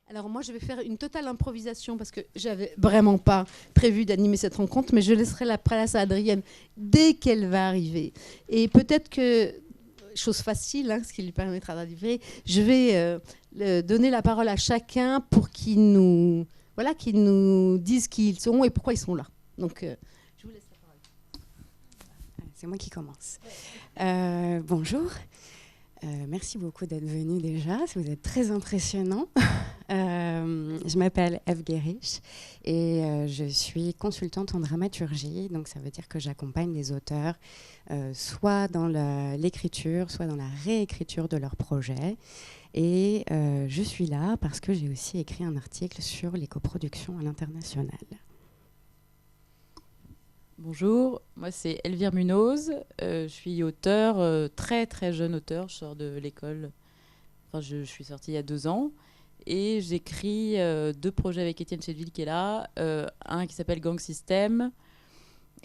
Alors moi, je vais faire une totale improvisation parce que j'avais vraiment pas prévu d'animer cette rencontre, mais je laisserai la place à Adrienne dès qu'elle va arriver. Et peut-être que, chose facile, ce qui lui permettra d'arriver, je vais donner la parole à chacun pour qu'ils nous disent qui ils sont et pourquoi ils sont là. Donc, je vous laisse la parole. C'est moi qui commence. Bonjour. Merci beaucoup d'être venu déjà. Vous êtes très impressionnant. Je m'appelle Eve Guérich et je suis consultante en dramaturgie. Donc ça veut dire que j'accompagne les auteurs soit dans l'écriture, soit dans la réécriture de leurs projets. Et je suis là parce que j'ai aussi écrit un article sur les coproductions à l'international. Bonjour, moi c'est Elvire Munoz, je suis auteure, très très jeune auteure, je sors de l'école, enfin je suis sortie il y a 2 ans et j'écris 2 projets avec Étienne Chedeville qui est là, un qui s'appelle Gang System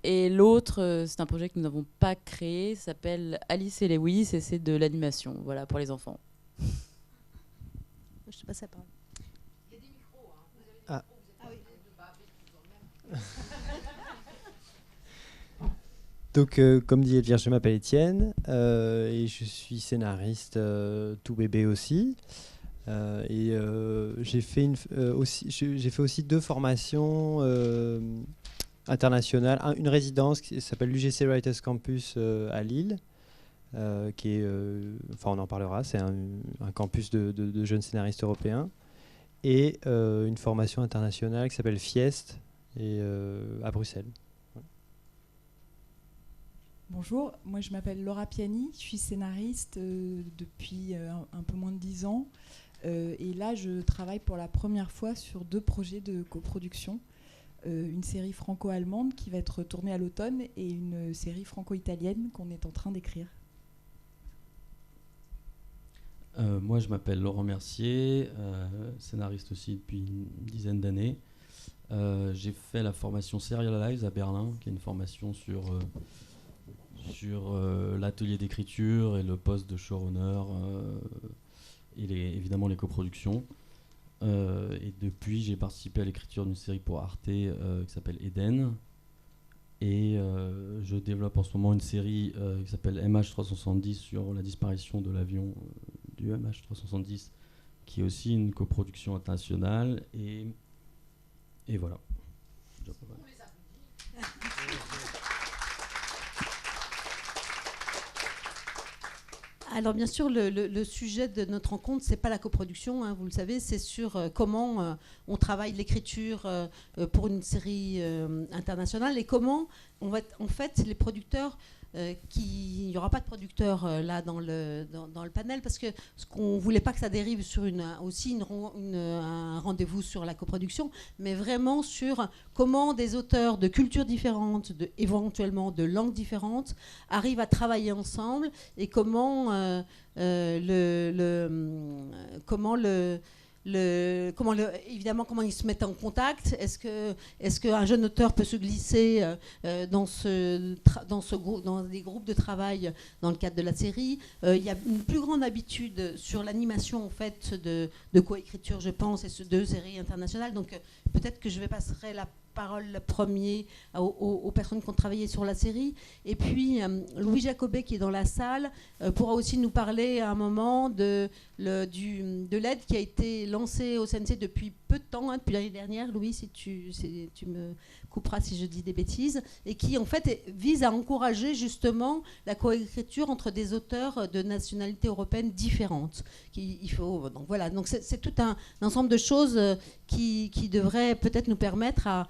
et l'autre c'est un projet que nous n'avons pas créé, ça s'appelle Alice et Lewis et c'est de l'animation, voilà, pour les enfants. Je te passe la parole. Il y a des micros, vous avez des micros, oui. Donc, comme dit Elvire, je m'appelle Étienne et je suis scénariste tout bébé aussi. J'ai fait aussi 2 formations internationales. Une résidence qui s'appelle l'UGC Writers Campus à Lille, qui est, on en parlera, c'est un campus de jeunes scénaristes européens. Et une formation internationale qui s'appelle FIEST à Bruxelles. Bonjour, moi je m'appelle Laura Piani, je suis scénariste depuis un peu moins de 10 ans et là je travaille pour la première fois sur 2 projets de coproduction, une série franco-allemande qui va être tournée à l'automne et une série franco-italienne qu'on est en train d'écrire. Moi je m'appelle Laurent Mercier, scénariste aussi depuis une dizaine d'années. J'ai fait la formation Serialize à Berlin, qui est une formation sur l'atelier d'écriture et le poste de showrunner et évidemment les coproductions. Et depuis, j'ai participé à l'écriture d'une série pour Arte qui s'appelle Eden. Et je développe en ce moment une série qui s'appelle MH370 sur la disparition de l'avion du MH370, qui est aussi une coproduction internationale. Et voilà. Alors bien sûr, le sujet de notre rencontre, c'est pas la coproduction, vous le savez, c'est sur comment on travaille l'écriture pour une série internationale et comment on va, en fait, les producteurs, il n'y aura pas de producteurs là dans le panel parce que ce qu'on voulait pas que ça dérive sur un rendez-vous sur la coproduction, mais vraiment sur comment des auteurs de cultures différentes, éventuellement de langues différentes, arrivent à travailler ensemble et comment évidemment, comment ils se mettent en contact. Est-ce qu'un jeune auteur peut se glisser dans des groupes de travail dans le cadre de la série? Il y a une plus grande habitude sur l'animation en fait, de coécriture, je pense, et de séries internationales. Donc peut-être que je vais passer la parole premier aux personnes qui ont travaillé sur la série. Et puis, Louis Jacobet, qui est dans la salle, pourra aussi nous parler à un moment de l'aide qui a été lancée au CNC depuis peu de temps, depuis l'année dernière. Louis, si tu me couperas si je dis des bêtises, et qui, en fait, vise à encourager justement la coécriture entre des auteurs de nationalités européennes différentes. Donc voilà, donc c'est tout un ensemble de choses qui devraient peut-être nous permettre à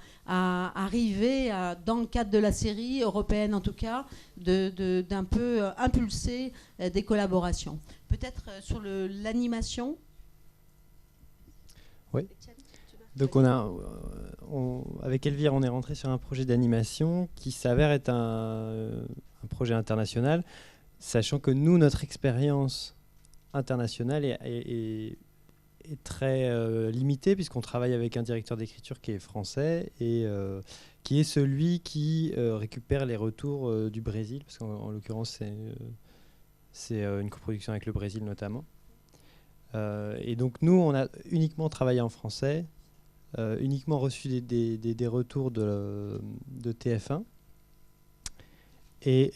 arriver, dans le cadre de la série européenne en tout cas, d'un peu impulser des collaborations. Peut-être sur l'animation. Oui. Donc avec Elvire, on est rentré sur un projet d'animation qui s'avère être un projet international, sachant que nous, notre expérience internationale est très limitée, puisqu'on travaille avec un directeur d'écriture qui est français et qui est celui qui récupère les retours du Brésil, parce qu'en l'occurrence, c'est une coproduction avec le Brésil notamment. Et donc nous, on a uniquement travaillé en français, uniquement reçu des retours de TF1. Et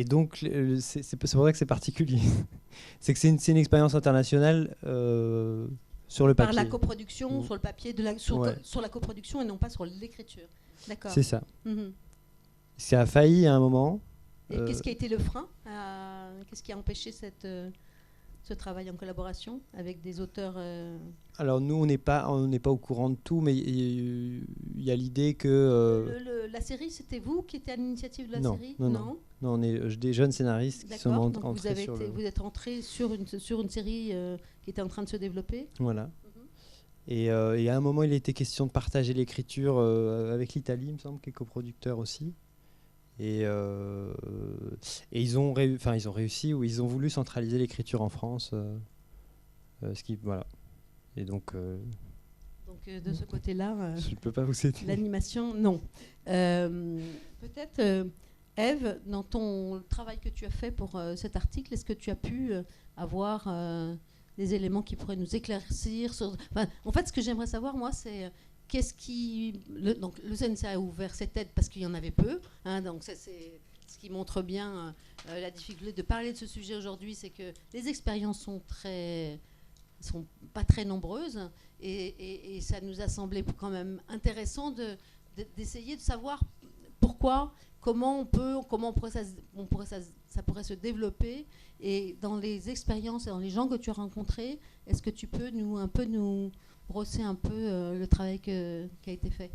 donc, c'est pour ça que c'est particulier. C'est que c'est une expérience internationale sur le papier. Par la coproduction, Mmh. sur le papier, sur la coproduction et non pas sur l'écriture. D'accord. C'est ça. Mhm. Ça a failli à un moment. Et qu'est-ce qui a été le frein Qu'est-ce qui a empêché ce travail en collaboration avec des auteurs Alors nous, on n'est pas au courant de tout, mais il y a l'idée que... La série, c'était vous qui étiez à l'initiative de la Non, série non. Non, on est des jeunes scénaristes qui sont D'accord. Donc entrés vous êtes entrés sur une série qui était en train de se développer. Voilà. Et à un moment, il était question de partager l'écriture avec l'Italie, il me semble, qui est coproducteur aussi. Et ils ont réussi, ou ils ont voulu centraliser l'écriture en France. Voilà. Et donc... Donc de ce côté-là, je ne peux pas vous aider. l'animation, non. Peut-être, Ève, dans ton travail que tu as fait pour cet article, est-ce que tu as pu avoir des éléments qui pourraient nous éclaircir en fait, ce que j'aimerais savoir, moi, c'est qu'est-ce qui... Donc, le CNC a ouvert ses têtes parce qu'il y en avait peu. Donc, ça, c'est ce qui montre bien la difficulté de parler de ce sujet aujourd'hui, c'est que les expériences sont pas très nombreuses. Et ça nous a semblé quand même intéressant d'essayer de savoir pourquoi, ça pourrait se développer. Et dans les expériences et dans les gens que tu as rencontrés, est-ce que tu peux nous brosser un peu le travail qui a été fait?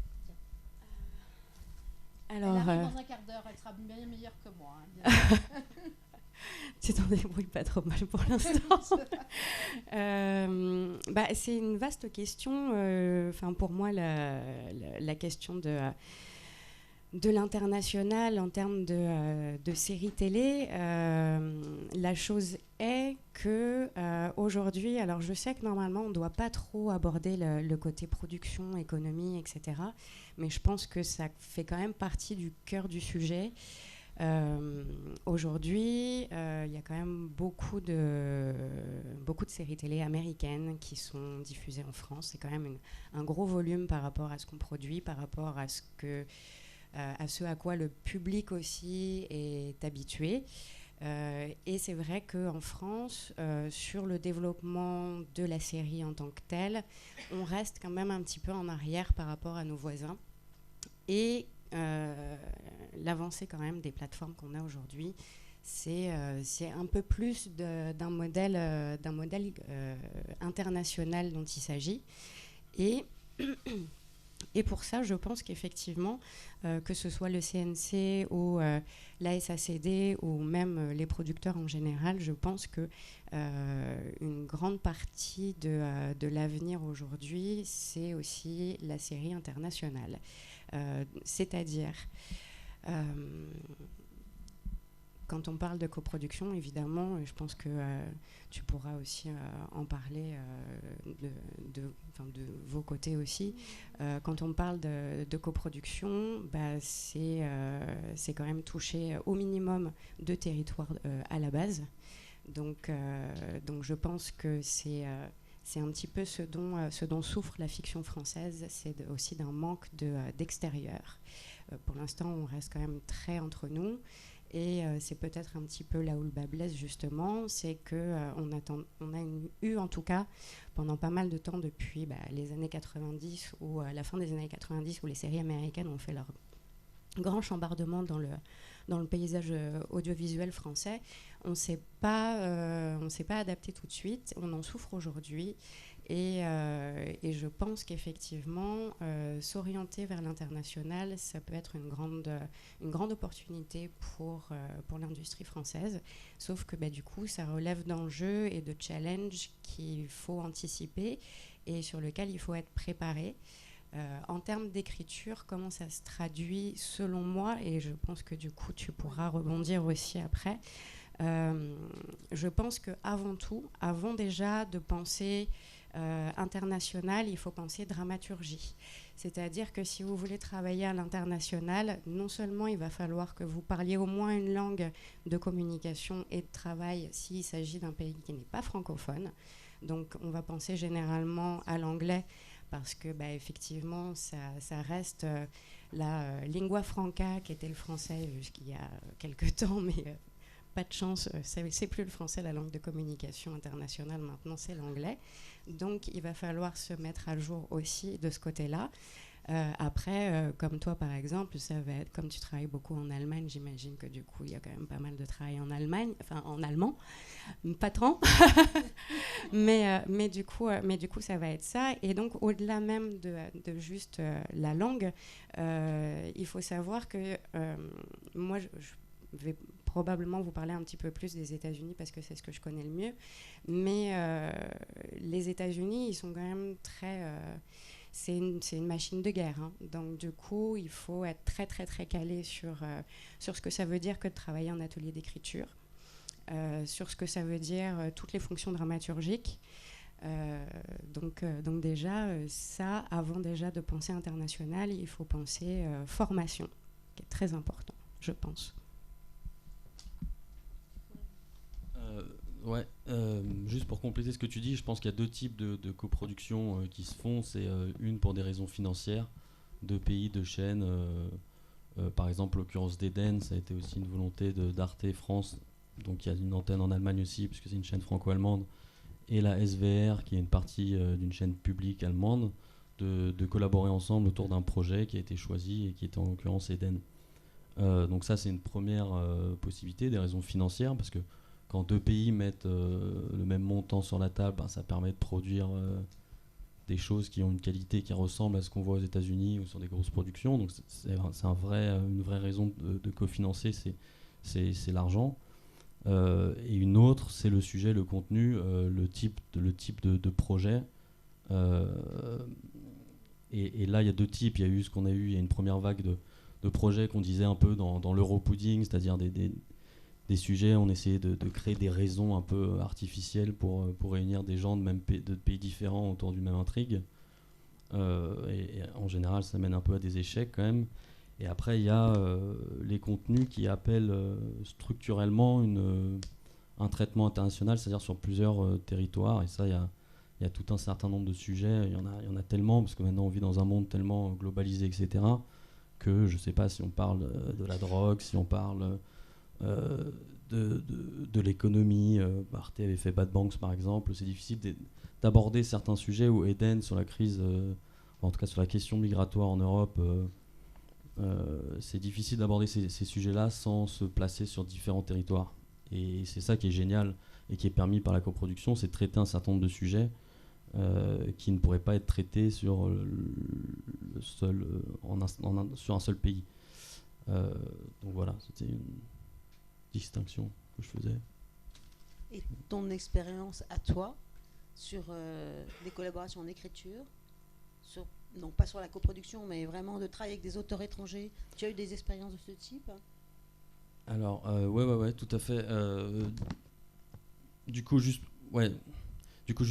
Alors, elle arrive dans un quart d'heure, elle sera bien meilleure que moi. Hein, tu t'en débrouilles pas trop mal pour l'instant. C'est une vaste question. Pour moi, la question de l'international en termes de séries télé, la chose est que aujourd'hui, alors je sais que normalement on ne doit pas trop aborder le côté production, économie, etc. Mais je pense que ça fait quand même partie du cœur du sujet. Aujourd'hui, il y a quand même beaucoup de séries télé américaines qui sont diffusées en France. C'est quand même un gros volume par rapport à ce qu'on produit, par rapport à ce à quoi le public aussi est habitué. Et c'est vrai qu'en France, sur le développement de la série en tant que telle, on reste quand même un petit peu en arrière par rapport à nos voisins. Et l'avancée quand même des plateformes qu'on a aujourd'hui, c'est un peu plus d'un modèle international dont il s'agit. Et pour ça, je pense qu'effectivement, que ce soit le CNC ou la SACD ou même les producteurs en général, je pense que une grande partie de l'avenir aujourd'hui, c'est aussi la série internationale. C'est-à-dire, quand on parle de coproduction, évidemment, je pense que tu pourras aussi en parler de vos côtés aussi. Quand on parle de coproduction, c'est quand même toucher au minimum 2 territoires à la base. Donc je pense que c'est un petit peu ce dont souffre la fiction française, c'est aussi d'un manque d'extérieur. Pour l'instant, on reste quand même très entre nous. Et c'est peut-être un petit peu là où le bas blesse, justement, c'est qu'on a eu, en tout cas, pendant pas mal de temps, depuis les années 90, ou la fin des années 90, où les séries américaines ont fait leur grand chambardement dans le paysage audiovisuel français. On ne s'est pas adapté tout de suite, on en souffre aujourd'hui. Et je pense qu'effectivement, s'orienter vers l'international, ça peut être une grande opportunité pour l'industrie française. Sauf que du coup, ça relève d'enjeux et de challenges qu'il faut anticiper et sur lesquels il faut être préparé. En termes d'écriture, comment ça se traduit selon moi, et je pense que du coup, tu pourras rebondir aussi après. Je pense qu'avant tout, avant déjà de penser international, il faut penser dramaturgie. C'est-à-dire que si vous voulez travailler à l'international, non seulement il va falloir que vous parliez au moins une langue de communication et de travail s'il s'agit d'un pays qui n'est pas francophone. Donc on va penser généralement à l'anglais parce que effectivement ça reste la lingua franca qui était le français jusqu'il y a quelques temps, mais pas de chance, c'est plus le français la langue de communication internationale, maintenant c'est l'anglais. Donc il va falloir se mettre à jour aussi de ce côté-là. Après, comme toi par exemple, ça va être, comme tu travailles beaucoup en Allemagne, j'imagine que du coup il y a quand même pas mal de travail en Allemagne, enfin en allemand, pas tant, mais du coup ça va être ça. Et donc au-delà même de juste la langue, il faut savoir que moi je vais probablement vous parler un petit peu plus des États-Unis parce que c'est ce que je connais le mieux, mais les États-Unis ils sont quand même très c'est une machine de guerre, hein. Donc du coup, il faut être très très très calé sur ce que ça veut dire que de travailler en atelier d'écriture, sur ce que ça veut dire toutes les fonctions dramaturgiques. Donc déjà, ça, avant déjà de penser international, il faut penser formation, qui est très important, je pense. Ouais, juste pour compléter ce que tu dis, je pense qu'il y a deux types de coproduction qui se font. C'est une pour des raisons financières, de pays, de chaînes. Par exemple, l'occurrence d'Eden, ça a été aussi une volonté d'Arte France. Donc il y a une antenne en Allemagne aussi, puisque c'est une chaîne franco-allemande. Et la SVR, qui est une partie d'une chaîne publique allemande, de collaborer ensemble autour d'un projet qui a été choisi et qui était en l'occurrence Eden. Donc ça, c'est une première possibilité, des raisons financières, parce que quand deux pays mettent le même montant sur la table, ça permet de produire des choses qui ont une qualité qui ressemble à ce qu'on voit aux États-Unis ou sur des grosses productions. Donc c'est une vraie raison de cofinancer, c'est l'argent. Et une autre, c'est le sujet, le contenu, le type de projet. Et là, il y a deux types. Il y a eu il y a une première vague de projets qu'on disait un peu dans l'Europudding, c'est-à-dire des sujets, on essayait de créer des raisons un peu artificielles pour réunir des gens de pays différents autour d'une même intrigue. Et en général, ça mène un peu à des échecs quand même. Et après, il y a les contenus qui appellent structurellement un traitement international, c'est-à-dire sur plusieurs territoires. Et ça, il y a tout un certain nombre de sujets. Il y en a tellement, parce que maintenant on vit dans un monde tellement globalisé, etc., que je ne sais pas si on parle de la drogue, si on parle de l'économie. Arte avait fait Bad Banks par exemple. C'est difficile d'aborder certains sujets, ou Eden sur la crise, en tout cas sur la question migratoire en Europe. C'est difficile d'aborder ces sujets-là sans se placer sur différents territoires. Et c'est ça qui est génial et qui est permis par la coproduction, c'est de traiter un certain nombre de sujets qui ne pourraient pas être traités sur sur un seul pays. Donc voilà, c'était une distinction que je faisais. Et ton expérience à toi sur des collaborations en écriture, non pas sur la coproduction, mais vraiment de travailler avec des auteurs étrangers, tu as eu des expériences de ce type? Alors, ouais, tout à fait. Du coup, juste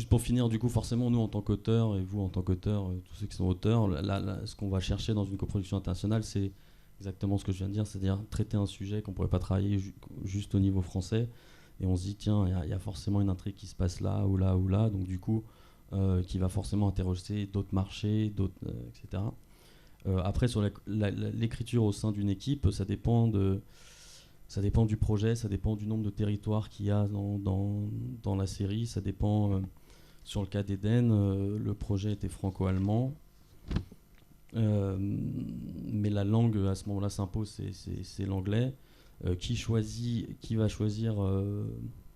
pour finir, forcément, nous en tant qu'auteurs, et vous en tant qu'auteurs, tous ceux qui sont auteurs, ce qu'on va chercher dans une coproduction internationale, c'est exactement ce que je viens de dire, c'est-à-dire traiter un sujet qu'on ne pourrait pas travailler juste au niveau français, et on se dit, tiens, il y a forcément une intrigue qui se passe là, ou là, ou là, donc du coup, qui va forcément intéresser d'autres marchés, etc. Après, sur l'écriture au sein d'une équipe, ça dépend du projet, ça dépend du nombre de territoires qu'il y a dans la série, ça dépend. Sur le cas d'Eden, le projet était franco-allemand, mais la langue à ce moment-là s'impose, c'est l'anglais. Qui va choisir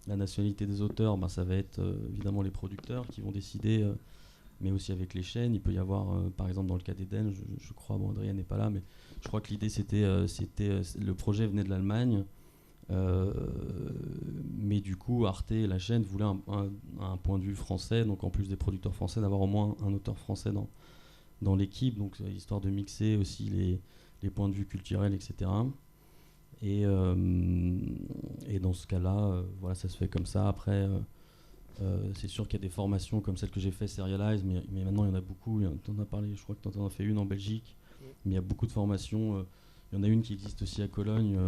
la nationalité des auteurs, ça va être évidemment les producteurs qui vont décider, mais aussi avec les chaînes. Il peut y avoir, par exemple dans le cas d'Eden, je crois, Adrien n'est pas là, mais je crois que l'idée c'était le projet venait de l'Allemagne, mais du coup Arte et la chaîne voulaient un point de vue français, donc en plus des producteurs français, d'avoir au moins un auteur français dans l'équipe, donc histoire de mixer aussi les points de vue culturels, etc. Et dans ce cas-là, voilà, ça se fait comme ça. Après, C'est sûr qu'il y a des formations comme celle que j'ai fait Serialize, mais maintenant il y en a beaucoup. Tu en as parlé, je crois que tu en as fait une en Belgique. Mais il y a beaucoup de formations. Il y en a une qui existe aussi à Cologne,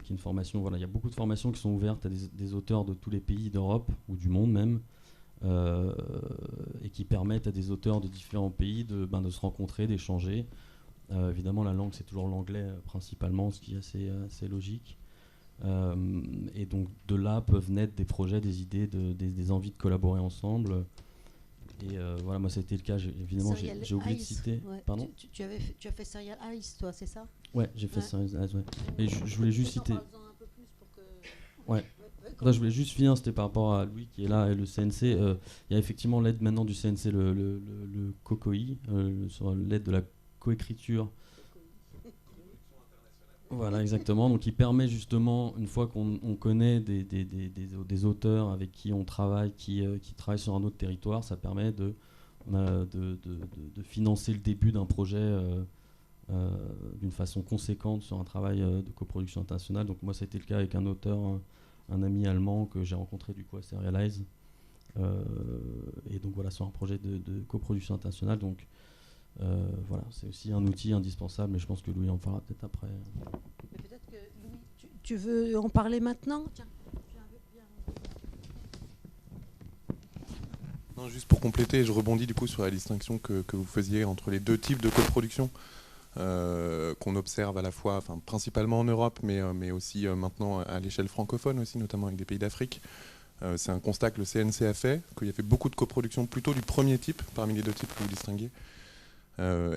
qui est une formation. Voilà, il y a beaucoup de formations qui sont ouvertes à des auteurs de tous les pays d'Europe ou du monde même, et qui permettent à des auteurs de différents pays de se rencontrer, d'échanger. Évidemment, la langue c'est toujours l'anglais principalement, ce qui est assez logique. Et donc de là peuvent naître des projets, des idées, des envies de collaborer ensemble. Et voilà, moi ça a été le cas. Évidemment, j'ai oublié de citer. Ouais. Pardon. Tu as fait Serial Eyes, toi, c'est ça? Ouais, j'ai fait ça. Ouais. Et je voulais juste citer. Un peu plus pour que... Ouais. Là, je voulais juste finir, c'était par rapport à Louis qui est là et le CNC. Il y a effectivement l'aide maintenant du CNC, le COCOI, sur l'aide de la coécriture. Voilà, exactement. Donc, il permet justement, une fois qu'on connaît des auteurs avec qui on travaille, qui travaillent sur un autre territoire, ça permet de financer le début d'un projet d'une façon conséquente sur un travail de coproduction internationale. Donc, moi, ça a été le cas avec un auteur, un ami allemand que j'ai rencontré du coup à Serialize. Et donc, voilà, sur un projet de coproduction internationale. Donc, voilà, c'est aussi un outil indispensable, mais je pense que Louis en parlera peut-être après. Mais peut-être que Louis, tu veux en parler maintenant? Tiens, non, juste pour compléter, je rebondis du coup sur la distinction que vous faisiez entre les deux types de coproduction qu'on observe à la fois, principalement en Europe, mais aussi maintenant à l'échelle francophone aussi, notamment avec des pays d'Afrique. C'est un constat que le CNC a fait, qu'il y a fait beaucoup de coproductions plutôt du premier type, parmi les deux types que vous distinguez.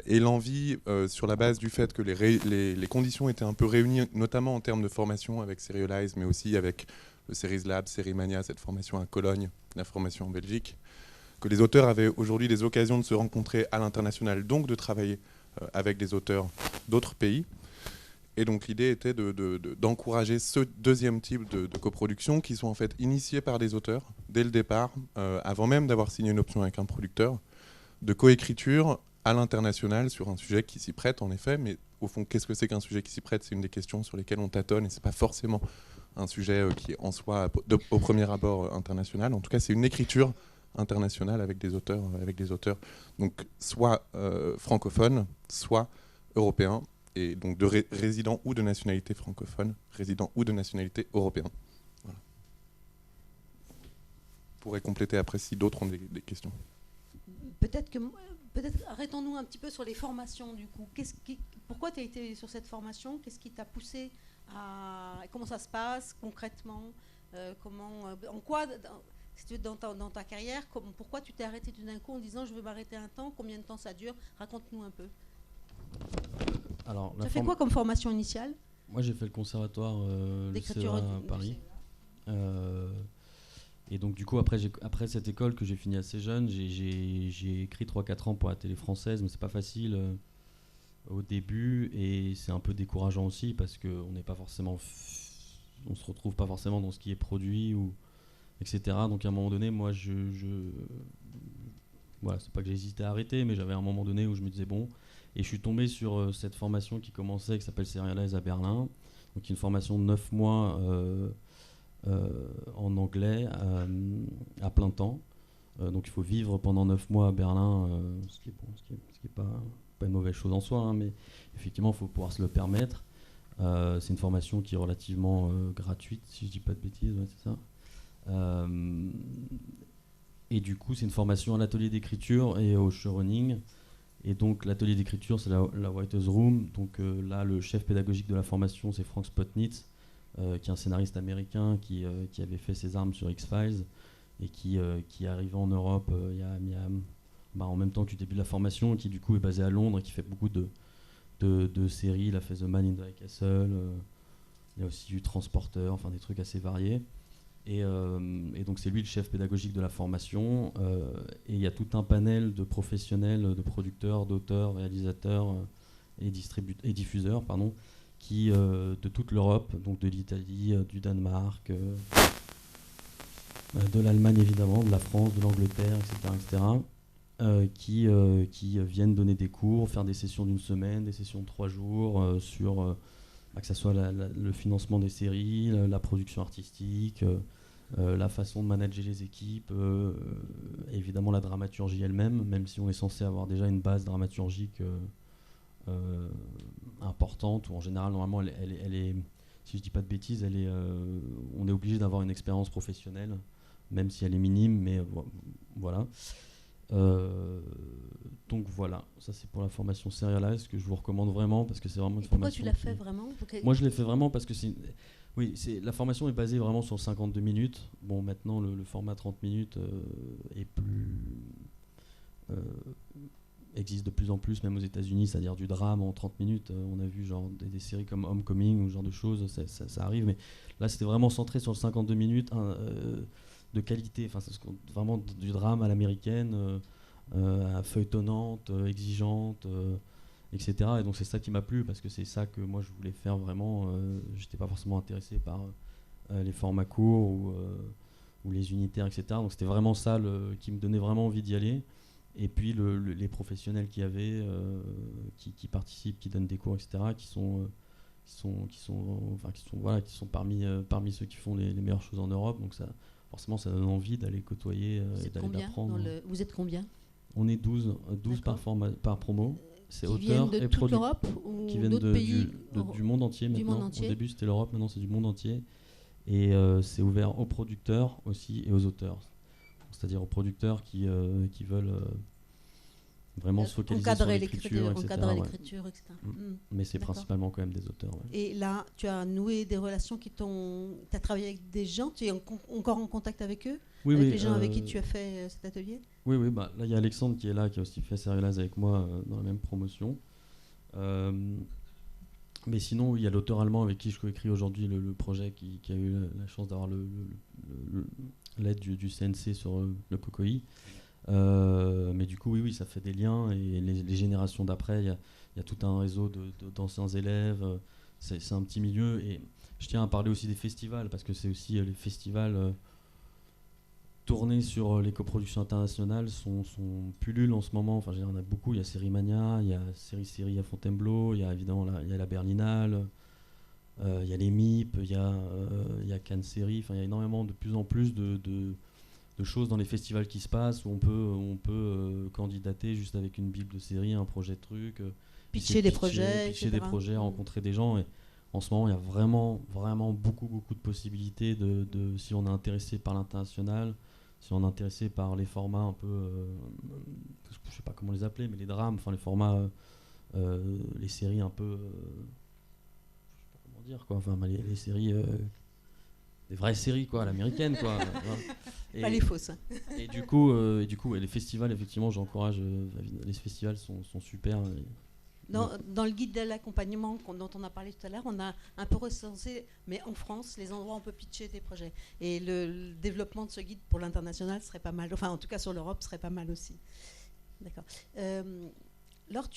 Et l'envie, sur la base du fait que les conditions étaient un peu réunies, notamment en termes de formation avec Serialize, mais aussi avec le Series Lab, Serimania, cette formation à Cologne, la formation en Belgique, que les auteurs avaient aujourd'hui des occasions de se rencontrer à l'international, donc de travailler avec des auteurs d'autres pays. Et donc l'idée était d'encourager ce deuxième type de coproduction qui sont en fait initiés par des auteurs dès le départ, avant même d'avoir signé une option avec un producteur, de coécriture à l'international sur un sujet qui s'y prête en effet, mais au fond qu'est-ce que c'est qu'un sujet qui s'y prête? C'est une des questions sur lesquelles on tâtonne et c'est pas forcément un sujet qui est en soi au premier abord international. En tout cas c'est une écriture internationale avec des auteurs donc soit francophones, soit européens, et donc de résidents ou de nationalité francophone, résidents ou de nationalité européen. Voilà. Je pourrais compléter après si d'autres ont des questions. peut-être arrêtons-nous un petit peu sur les formations du coup. Pourquoi tu as été sur cette formation? Qu'est-ce qui t'a poussé à... Comment ça se passe concrètement? En quoi, si tu veux, dans ta carrière, pourquoi tu t'es arrêté tout d'un coup en disant je veux m'arrêter un temps? Combien de temps ça dure? Raconte-nous un peu. Alors, tu as fait quoi comme formation initiale? Moi j'ai fait le conservatoire d'écriture à Paris. Et donc du coup après cette école que j'ai fini assez jeune, j'ai écrit 3-4 ans pour la télé française, mais c'est pas facile au début et c'est un peu décourageant aussi parce qu'on n'est pas forcément, on se retrouve pas forcément dans ce qui est produit ou etc. Donc à un moment donné, moi voilà, c'est pas que j'ai hésité à arrêter, mais j'avais un moment donné où je me disais bon, et je suis tombé sur cette formation qui commençait, qui s'appelle Serialize à Berlin, donc une formation de 9 mois en anglais à plein temps. Donc il faut vivre pendant 9 mois à Berlin, ce qui est pas une mauvaise chose en soi, hein, mais effectivement il faut pouvoir se le permettre. C'est une formation qui est relativement gratuite, si je dis pas de bêtises, ouais, c'est ça. Et du coup c'est une formation à l'atelier d'écriture et au showrunning. Et donc l'atelier d'écriture c'est la Writer's Room. Donc là le chef pédagogique de la formation c'est Frank Spotnitz, qui est un scénariste américain qui avait fait ses armes sur X-Files et qui est arrivé en Europe en même temps que du début de la formation, qui du coup est basé à Londres et qui fait beaucoup de séries. Il a fait The Man in the High Castle, il y a aussi eu Transporteur, enfin des trucs assez variés. Et donc c'est lui le chef pédagogique de la formation, et il y a tout un panel de professionnels, de producteurs, d'auteurs, réalisateurs et diffuseurs, qui de toute l'Europe, donc de l'Italie, du Danemark, de l'Allemagne évidemment, de la France, de l'Angleterre, etc., qui viennent donner des cours, faire des sessions d'une semaine, des sessions de 3 jours, sur que ce soit le financement des séries, la production artistique, la façon de manager les équipes, évidemment la dramaturgie elle-même, même si on est censé avoir déjà une base dramaturgique importante, ou en général, normalement, elle est, si je dis pas de bêtises, on est obligé d'avoir une expérience professionnelle, même si elle est minime, mais voilà. Donc voilà, ça c'est pour la formation Serialize que je vous recommande vraiment parce que c'est vraiment une Pourquoi formation. tu l'as fait vraiment? Moi je l'ai fait vraiment parce que la formation est basée vraiment sur 52 minutes. Bon, maintenant le format 30 minutes est existe de plus en plus, même aux États-Unis, c'est-à-dire du drame en 30 minutes. On a vu genre des séries comme Homecoming ou ce genre de choses, ça arrive, mais là c'était vraiment centré sur le 52 minutes de qualité, enfin c'est vraiment du drame à l'américaine, feuilletonnante, exigeante, etc. Et donc c'est ça qui m'a plu parce que c'est ça que moi je voulais faire vraiment. J'étais pas forcément intéressé par les formats courts ou les unitaires, etc. Donc c'était vraiment ça qui me donnait vraiment envie d'y aller. Et puis les professionnels qui qui participent, qui donnent des cours, etc. qui sont parmi ceux qui font les meilleures choses en Europe. Donc ça, forcément, ça donne envie d'aller côtoyer et d'aller apprendre. Vous êtes combien? On est 12 par promo. C'est qui viennent auteurs de et toute l'Europe ou qui viennent d'autres pays du monde entier maintenant. Au début, c'était l'Europe, maintenant c'est du monde entier. Et c'est ouvert aux producteurs aussi et aux auteurs. C'est-à-dire aux producteurs qui veulent vraiment se focaliser sur l'écriture, etc. Encadrer l'écriture, etc. Mais c'est principalement quand même des auteurs. Ouais. Et là, tu as noué des relations tu as travaillé avec des gens, tu es encore en contact avec eux? Oui, avec les gens avec qui tu as fait cet atelier? Oui, bah, là il y a Alexandre qui est là, qui a aussi fait Serialize avec moi dans la même promotion. Mais sinon, il y a l'auteur allemand avec qui je coécris aujourd'hui le projet, qui a eu la chance d'avoir l'aide du CNC sur le COCOI. Mais du coup, oui, ça fait des liens. Et les générations d'après, il y a tout un réseau d'anciens élèves. C'est un petit milieu. Et je tiens à parler aussi des festivals, parce que c'est aussi les festivals tournés sur les coproductions internationales sont pullulent en ce moment. Enfin, il y en a beaucoup. Il y a Sérimania, il y a Série à Fontainebleau, il y a évidemment la Berlinale, il y a les MIP, il y a Cannes Série. Enfin, il y a énormément, de plus en plus de choses dans les festivals qui se passent où on peut candidater juste avec une bible de série, un projet de truc, pitcher des projets, rencontrer des gens. Et en ce moment, il y a vraiment, vraiment beaucoup de possibilités si on est intéressé par l'international, si on est intéressé par les formats un peu, je sais pas comment les appeler, mais les drames, enfin les formats, les séries un peu, je sais pas comment dire quoi, enfin les séries. Des vraies séries quoi, à l'américaine quoi. Pas les fausses. Et du coup, les festivals, effectivement, j'encourage. Les festivals sont super. Dans le guide de l'accompagnement dont on a parlé tout à l'heure, on a un peu recensé, mais en France, les endroits où on peut pitcher des projets. Et le développement de ce guide pour l'international serait pas mal. Enfin, en tout cas, sur l'Europe, serait pas mal aussi. D'accord. Laure,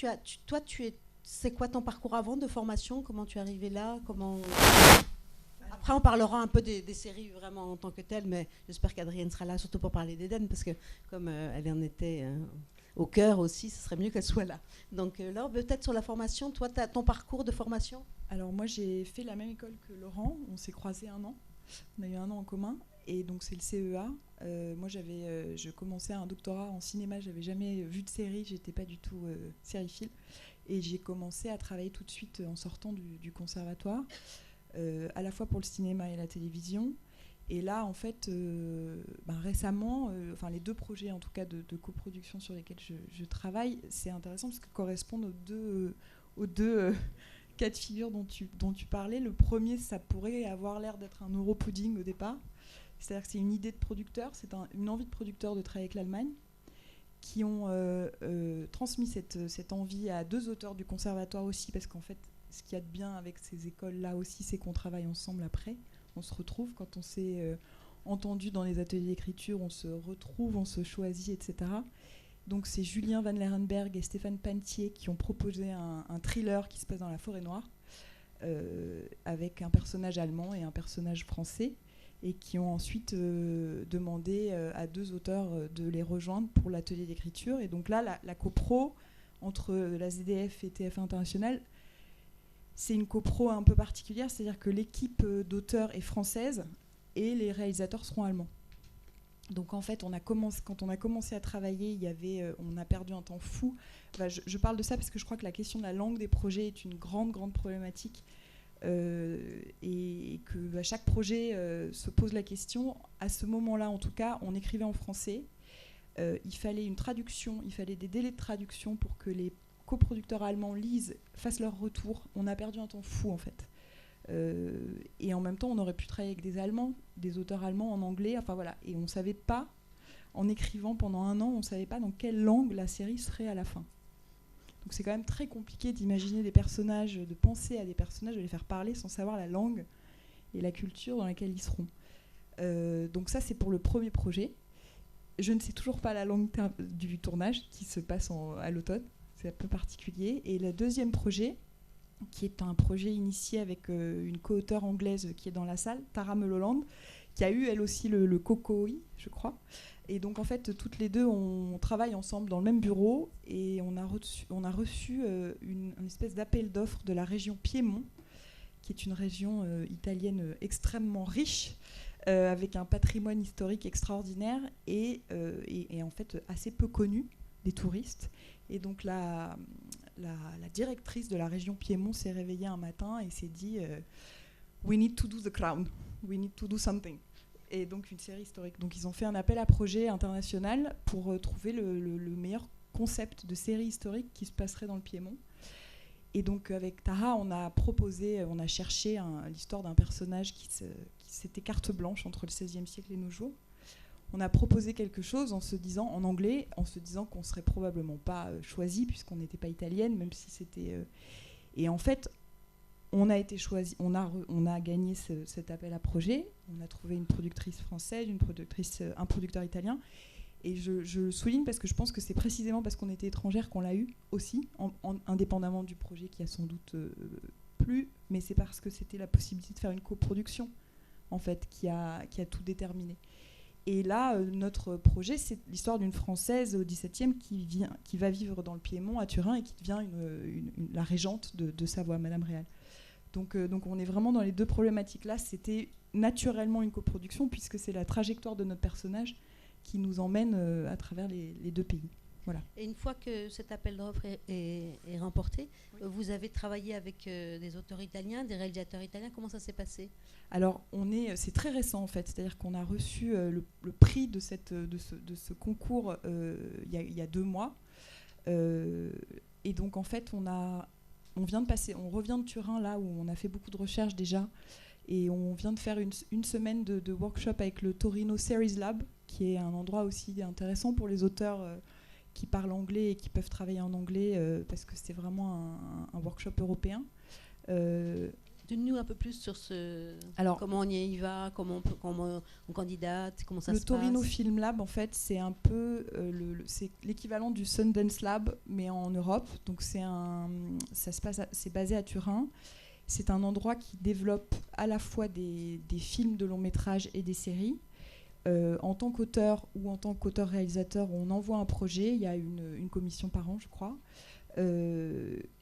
c'est quoi ton parcours avant de formation? Comment tu es arrivée là? Après, on parlera un peu des séries vraiment en tant que telles, mais j'espère qu'Adrienne sera là, surtout pour parler d'Eden, parce que comme elle en était au cœur aussi, ce serait mieux qu'elle soit là. Donc Laure, peut-être sur la formation, toi, tu as ton parcours de formation? Alors moi, j'ai fait la même école que Laurent, on s'est croisés 1 an, on a eu 1 an en commun, et donc c'est le CEA. Moi, je commençais un doctorat en cinéma, j'avais jamais vu de série, j'étais pas du tout sériephile, et j'ai commencé à travailler tout de suite en sortant du conservatoire. À la fois pour le cinéma et la télévision. Et là, en fait, récemment, les 2 projets, en tout cas, de coproduction sur lesquels je travaille, c'est intéressant parce qu'ils correspondent aux deux cas de figure dont tu parlais. Le premier, ça pourrait avoir l'air d'être un Europudding au départ. C'est-à-dire que c'est une idée de producteur, c'est une envie de producteur de travailler avec l'Allemagne, qui ont transmis cette envie à 2 auteurs du conservatoire aussi, parce qu'en fait, ce qu'il y a de bien avec ces écoles-là aussi, c'est qu'on travaille ensemble après. On se retrouve quand on s'est entendu dans les ateliers d'écriture, on se retrouve, on se choisit, etc. Donc c'est Julien Van Lerenberg et Stéphane Pantier qui ont proposé un thriller qui se passe dans la forêt noire, avec un personnage allemand et un personnage français, et qui ont ensuite demandé à 2 auteurs de les rejoindre pour l'atelier d'écriture. Et donc là, la copro entre la ZDF et TF1 International, c'est une copro un peu particulière, c'est-à-dire que l'équipe d'auteurs est française, et les réalisateurs seront allemands. Donc en fait, quand on a commencé à travailler, on a perdu un temps fou. Enfin, je parle de ça parce que je crois que la question de la langue des projets est une grande problématique. Et que chaque projet se pose la question. À ce moment-là, en tout cas, on écrivait en français. Il fallait une traduction, il fallait des délais de traduction pour que les coproducteurs allemands lisent, fassent leur retour. On a perdu un temps fou, en fait. Et en même temps, on aurait pu travailler avec des Allemands, des auteurs allemands en anglais. Enfin voilà. Et on ne savait pas, en écrivant pendant 1 an, on ne savait pas dans quelle langue la série serait à la fin. Donc c'est quand même très compliqué d'imaginer des personnages, de penser à des personnages, de les faire parler sans savoir la langue et la culture dans laquelle ils seront. Donc ça, c'est pour le premier projet. Je ne sais toujours pas la langue du tournage qui se passe à l'automne. C'est un peu particulier. Et le deuxième projet, qui est un projet initié avec une co-auteure anglaise qui est dans la salle, Tara Mulholland, qui a eu elle aussi le COCOI, je crois. Et donc en fait, toutes les deux, on travaille ensemble dans le même bureau et on a reçu une espèce d'appel d'offres de la région Piémont, qui est une région italienne extrêmement riche, avec un patrimoine historique extraordinaire et en fait assez peu connu des touristes. Et donc la directrice de la région Piémont s'est réveillée un matin et s'est dit We need to do the crown, we need to do something. Et donc une série historique. Donc ils ont fait un appel à projet international pour trouver le meilleur concept de série historique qui se passerait dans le Piémont. Et donc avec Tara, on a cherché l'histoire d'un personnage qui s'était carte blanche entre le XVIe siècle et nos jours. On a proposé quelque chose en anglais, en se disant qu'on ne serait probablement pas choisi puisqu'on n'était pas italienne, même si c'était... Et en fait, on a été choisi, on a gagné cet appel à projet. On a trouvé une productrice française, un producteur italien. Et je le souligne parce que je pense que c'est précisément parce qu'on était étrangère qu'on l'a eu aussi, indépendamment du projet qui a sans doute plu, mais c'est parce que c'était la possibilité de faire une coproduction, en fait, qui a tout déterminé. Et là, notre projet, c'est l'histoire d'une Française au XVIIe qui va vivre dans le Piémont, à Turin, et qui devient la régente de Savoie, Madame Réal. Donc on est vraiment dans les deux problématiques. Là, c'était naturellement une coproduction, puisque c'est la trajectoire de notre personnage qui nous emmène à travers les deux pays. Voilà. Et une fois que cet appel d'offres est remporté, vous avez travaillé avec des auteurs italiens, des réalisateurs italiens. Comment ça s'est passé ? Alors, c'est très récent en fait. C'est-à-dire qu'on a reçu le prix de ce concours il y a 2 mois. Et donc en fait, on revient de Turin là où on a fait beaucoup de recherches déjà. Et on vient de faire une semaine de workshop avec le Torino Series Lab, qui est un endroit aussi intéressant pour les auteurs qui parlent anglais et qui peuvent travailler en anglais, parce que c'est vraiment un workshop européen. Donne-nous un peu plus sur comment on y va, comment on candidate, comment ça se passe. Le Torino Film Lab, en fait, c'est un peu c'est l'équivalent du Sundance Lab, mais en Europe. Donc c'est basé à Turin. C'est un endroit qui développe à la fois des films de long métrage et des séries. En tant qu'auteur ou en tant qu'auteur-réalisateur, on envoie un projet. Il y a une commission par an, je crois.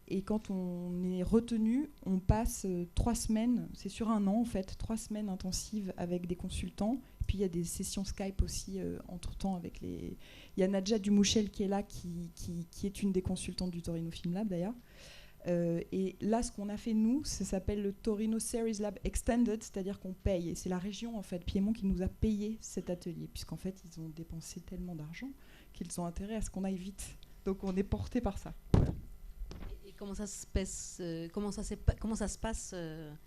Et quand on est retenu, on passe 3 semaines, c'est sur 1 an en fait, 3 semaines intensives avec des consultants. Puis il y a des sessions Skype aussi entre-temps avec il y a Nadja Dumouchel qui est là, qui est une des consultantes du Torino Film Lab d'ailleurs. Et là, ce qu'on a fait, nous, ça s'appelle le Torino Series Lab Extended, c'est-à-dire qu'on paye. Et c'est la région, en fait, Piémont, qui nous a payé cet atelier, puisqu'en fait, ils ont dépensé tellement d'argent qu'ils ont intérêt à ce qu'on aille vite. Donc, on est porté par ça. Voilà. Et comment ça se passe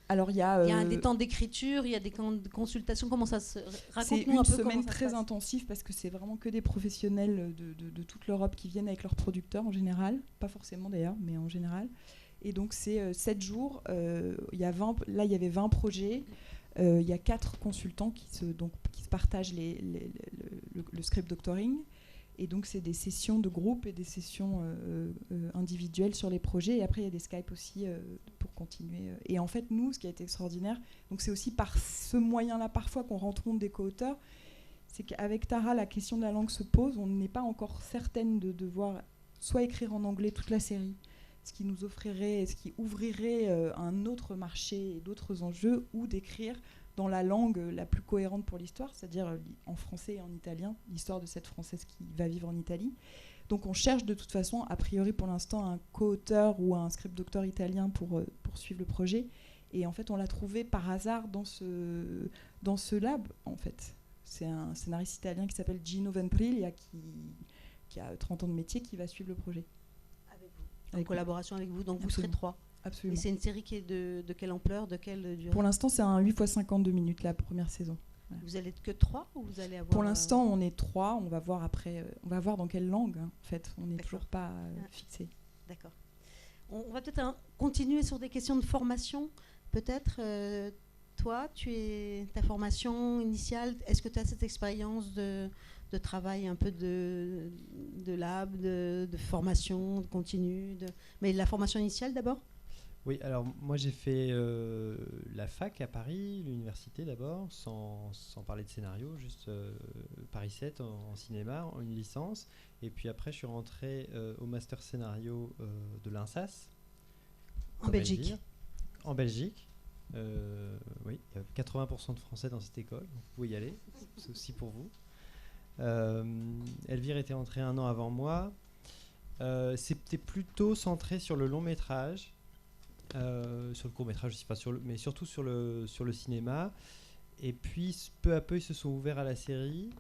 Alors, il y a des temps d'écriture, il y a des temps de consultation. Comment ça se raconte-nous un peu. C'est une semaine très intensive parce que c'est vraiment que des professionnels de toute l'Europe qui viennent avec leurs producteurs en général, pas forcément d'ailleurs, mais en général. Et donc c'est 7 jours. Il y avait 20 projets. Il y a 4 consultants qui se partagent le script doctoring. Et donc, c'est des sessions de groupe et des sessions individuelles sur les projets. Et après, il y a des Skype aussi pour continuer. Et en fait, nous, ce qui a été extraordinaire, donc c'est aussi par ce moyen-là, parfois, qu'on rencontre des co-auteurs. C'est qu'avec Tara, la question de la langue se pose. On n'est pas encore certaine de devoir soit écrire en anglais toute la série, ce qui nous offrirait, ce qui ouvrirait un autre marché et d'autres enjeux, ou d'écrire dans la langue la plus cohérente pour l'histoire, c'est-à-dire en français et en italien, l'histoire de cette Française qui va vivre en Italie. Donc on cherche de toute façon, a priori pour l'instant, un co-auteur ou un script doctor italien pour suivre le projet. Et en fait, on l'a trouvé par hasard dans ce lab, en fait. C'est un scénariste italien qui s'appelle Gino Ventriglia, qui a 30 ans de métier, qui va suivre le projet. Avec vous. En collaboration avec vous, donc Absolument. vous serez 3. Absolument. Et c'est une série qui est de quelle ampleur, de quelle durée? Pour l'instant, c'est un 8 x 52 minutes, la première saison. Voilà. Vous allez être que 3 ou vous allez avoir... Pour l'instant, on est 3. On va voir après. On va voir dans quelle langue, en fait. On n'est D'accord. toujours pas fixé. D'accord. On va peut-être continuer sur des questions de formation. Peut-être, toi, ta formation initiale, est-ce que tu as cette expérience de travail un peu de lab, de formation continue Mais la formation initiale d'abord? Oui, alors moi j'ai fait la fac à Paris, l'université d'abord, sans parler de scénario, juste Paris 7 en cinéma, une licence. Et puis après je suis rentré au master scénario de l'INSAS. En Belgique. En Belgique. Oui, il y a 80% de Français dans cette école, donc vous pouvez y aller, c'est aussi pour vous. Elvire était entrée 1 an avant moi. C'était plutôt centré sur le long métrage. Sur le court métrage aussi, mais surtout sur le cinéma. Et puis peu à peu ils se sont ouverts à la série,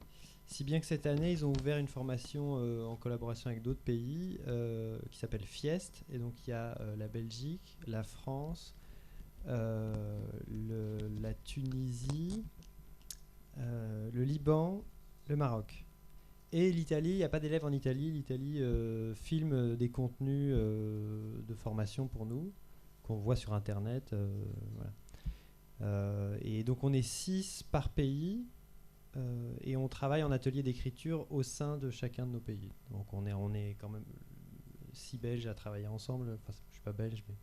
si bien que cette année ils ont ouvert une formation en collaboration avec d'autres pays qui s'appelle Fiest. Et donc il y a la Belgique, la France, la Tunisie, le Liban, le Maroc et l'Italie. Il n'y a pas d'élèves en Italie. L'Italie filme des contenus de formation pour nous qu'on voit sur internet, voilà. Et donc on est 6 par pays et on travaille en atelier d'écriture au sein de chacun de nos pays. Donc on est quand même 6 Belges à travailler ensemble. Enfin, je suis pas belge, mais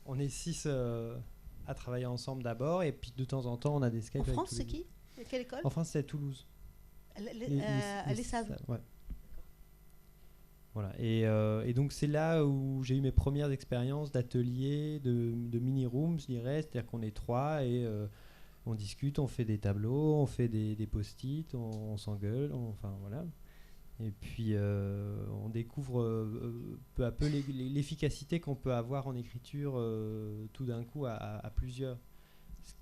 on est 6 à travailler ensemble d'abord, et puis de temps en temps on a des Skype. En avec France, tous c'est les... qui? Quelle école? En France, c'est à Toulouse. À l'ESSAV. Ouais. Voilà. Et donc c'est là où j'ai eu mes premières expériences d'atelier, de mini-room, je dirais. C'est-à-dire qu'on est 3 et on discute, on fait des tableaux, on fait des post-it, on s'engueule, enfin voilà. Et puis on découvre peu à peu l'efficacité qu'on peut avoir en écriture tout d'un coup à plusieurs. Ce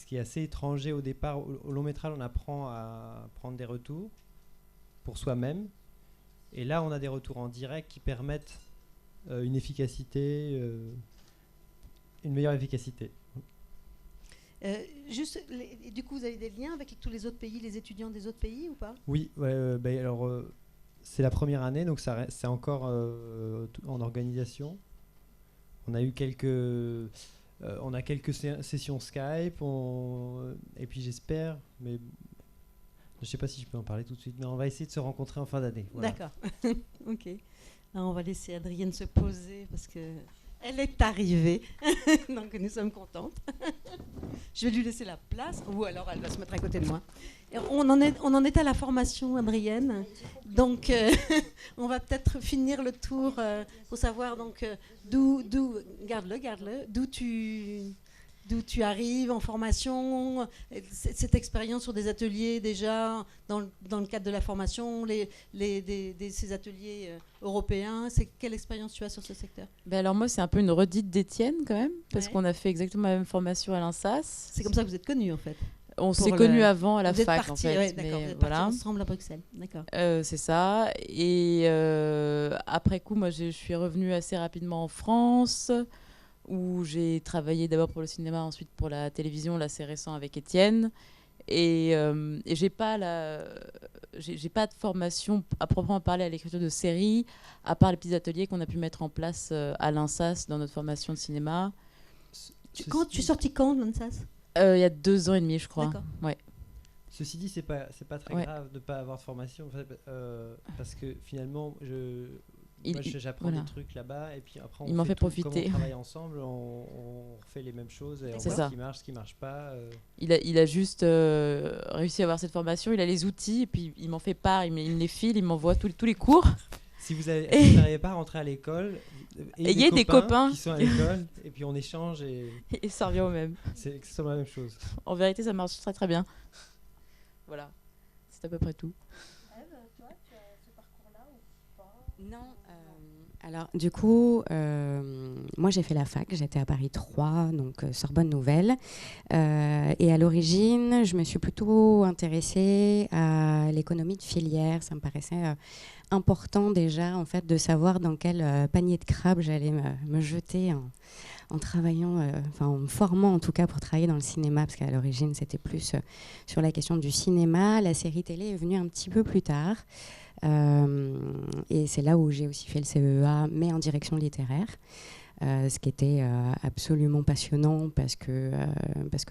qui est assez étranger au départ. Au long métrage, on apprend à prendre des retours pour soi-même. Et là, on a des retours en direct qui permettent une efficacité, une meilleure efficacité. Du coup, vous avez des liens avec tous les autres pays, les étudiants des autres pays ou pas? Oui, alors c'est la première année, donc c'est encore en organisation. On a eu quelques sessions Skype, et puis j'espère, mais je ne sais pas si je peux en parler tout de suite, mais on va essayer de se rencontrer en fin d'année. Voilà. D'accord. Ok. Alors, on va laisser Adrienne se poser parce qu'elle est arrivée. Donc nous sommes contentes. Je vais lui laisser la place, ou alors elle va se mettre à côté de moi. Et on en est à la formation, Adrienne. Donc on va peut-être finir le tour pour savoir donc garde-le, d'où tu arrives en formation, cette expérience sur des ateliers déjà dans le cadre de la formation, ces ateliers européens. Quelle expérience tu as sur ce secteur? Alors moi, c'est un peu une redite d'Étienne quand même, parce Ouais. qu'on a fait exactement la même formation à l'INSAS. C'est comme ça que vous êtes connus en fait. On s'est connus avant à la Vous êtes fac, partis, en fait. ouais, d'accord, mais vous êtes voilà. partis ensemble à Bruxelles. D'accord. C'est ça. Et après coup, moi, je suis revenue assez rapidement en France, où j'ai travaillé d'abord pour le cinéma, ensuite pour la télévision, là c'est récent avec Étienne. Et j'ai pas de formation à proprement parler à l'écriture de séries, à part les petits ateliers qu'on a pu mettre en place à l'INSAS dans notre formation de cinéma. Tu es sorti quand de l'ANSAS? Il y a 2 ans et demi, je crois. D'accord. Ouais. Ceci dit, c'est pas très Ouais. grave de ne pas avoir de formation, parce que finalement, j'apprends voilà. des trucs là-bas, et puis après, Il m'en fait profiter. Comme on travaille ensemble, on refait les mêmes choses, et on C'est voit ça. ce qui marche pas. Il a juste réussi à avoir cette formation, il a les outils, et puis il m'en fait part, il me les file, il m'envoie tous les cours. Si vous n'arrivez pas à rentrer à l'école, Et il y a des copains qui sont à l'école, et puis on échange et et ça revient au même. c'est exactement la même chose. En vérité, ça marche très très bien. Voilà, c'est à peu près tout. Non. Alors, du coup, moi, j'ai fait la fac. J'étais à Paris 3, donc Sorbonne Nouvelle. Et à l'origine, je me suis plutôt intéressée à l'économie de filière. Ça me paraissait important déjà, en fait, de savoir dans quel panier de crabes j'allais me jeter en travaillant, en me formant en tout cas pour travailler dans le cinéma, parce qu'à l'origine, c'était plus sur la question du cinéma. La série télé est venue un petit peu plus tard. Et c'est là où j'ai aussi fait le CEA, mais en direction littéraire, ce qui était absolument passionnant parce que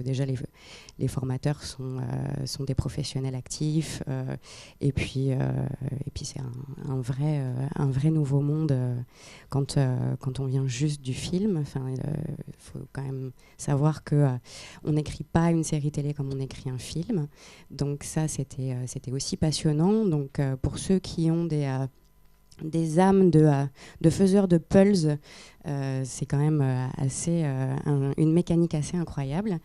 déjà les formateurs sont des professionnels actifs, et puis c'est un vrai nouveau monde quand on vient juste du film. Il faut quand même savoir qu'on n'écrit pas une série télé comme on écrit un film, donc ça c'était aussi passionnant. Donc pour ceux qui ont des âmes de faiseurs de pulse, c'est quand même une mécanique assez incroyable.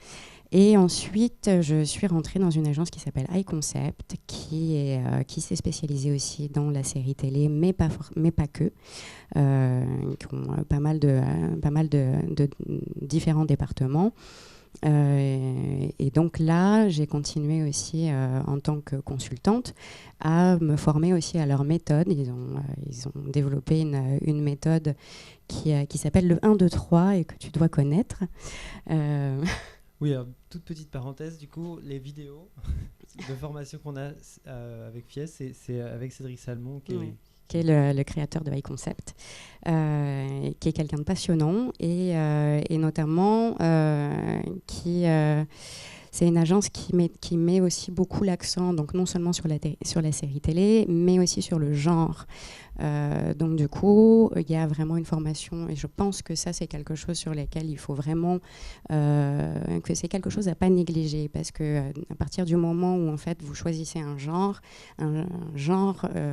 Et ensuite, je suis rentrée dans une agence qui s'appelle iConcept, qui s'est spécialisée aussi dans la série télé, mais pas que, qui ont pas mal de différents départements. Et donc là, j'ai continué aussi en tant que consultante à me former aussi à leur méthode. Ils ont développé une méthode qui s'appelle le 1, 2, 3 et que tu dois connaître. Oui, alors, toute petite parenthèse, du coup, les vidéos de formation qu'on a avec Fies, c'est avec Cédric Salmon qui est le créateur de iConcept, qui est quelqu'un de passionnant et notamment c'est une agence qui met aussi beaucoup l'accent, donc non seulement sur la série télé, mais aussi sur le genre. Donc du coup, il y a vraiment une formation, et je pense que ça, c'est quelque chose sur lequel il faut vraiment que c'est quelque chose à pas négliger, parce que à partir du moment où en fait vous choisissez un genre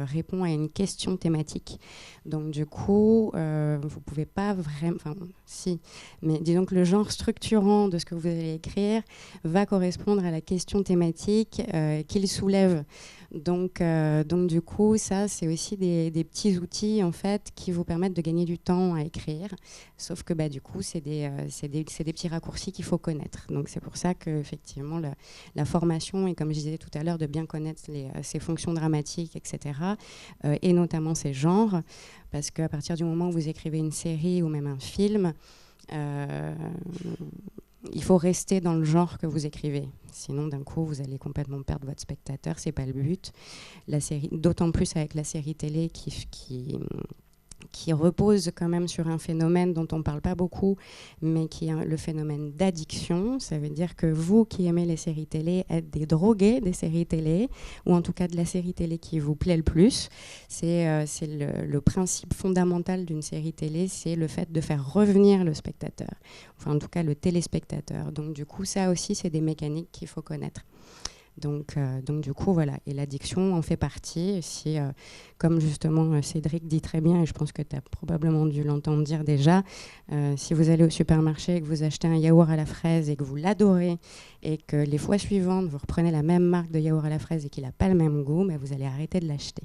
répond à une question thématique. Donc du coup, vous pouvez pas vraiment, mais disons que le genre structurant de ce que vous allez écrire va correspondre à la question thématique qu'il soulève. Donc du coup, ça, c'est aussi des petits outils en fait qui vous permettent de gagner du temps à écrire. Sauf que du coup, c'est des petits raccourcis qu'il faut connaître. Donc c'est pour ça que effectivement la formation, et comme je disais tout à l'heure, de bien connaître ces fonctions dramatiques, etc. Et notamment ces genres, parce qu'à partir du moment où vous écrivez une série ou même un film, il faut rester dans le genre que vous écrivez. Sinon, d'un coup, vous allez complètement perdre votre spectateur. C'est pas le but. La série, d'autant plus avec la série télé qui repose quand même sur un phénomène dont on ne parle pas beaucoup, mais qui est le phénomène d'addiction. Ça veut dire que vous qui aimez les séries télé êtes des drogués des séries télé, ou en tout cas de la série télé qui vous plaît le plus. C'est le principe fondamental d'une série télé, c'est le fait de faire revenir le spectateur, enfin en tout cas le téléspectateur. Donc du coup, ça aussi, c'est des mécaniques qu'il faut connaître. Donc du coup, voilà. Et l'addiction en fait partie. Comme justement Cédric dit très bien, et je pense que tu as probablement dû l'entendre dire déjà, si vous allez au supermarché et que vous achetez un yaourt à la fraise et que vous l'adorez, et que les fois suivantes, vous reprenez la même marque de yaourt à la fraise et qu'il n'a pas le même goût, vous allez arrêter de l'acheter.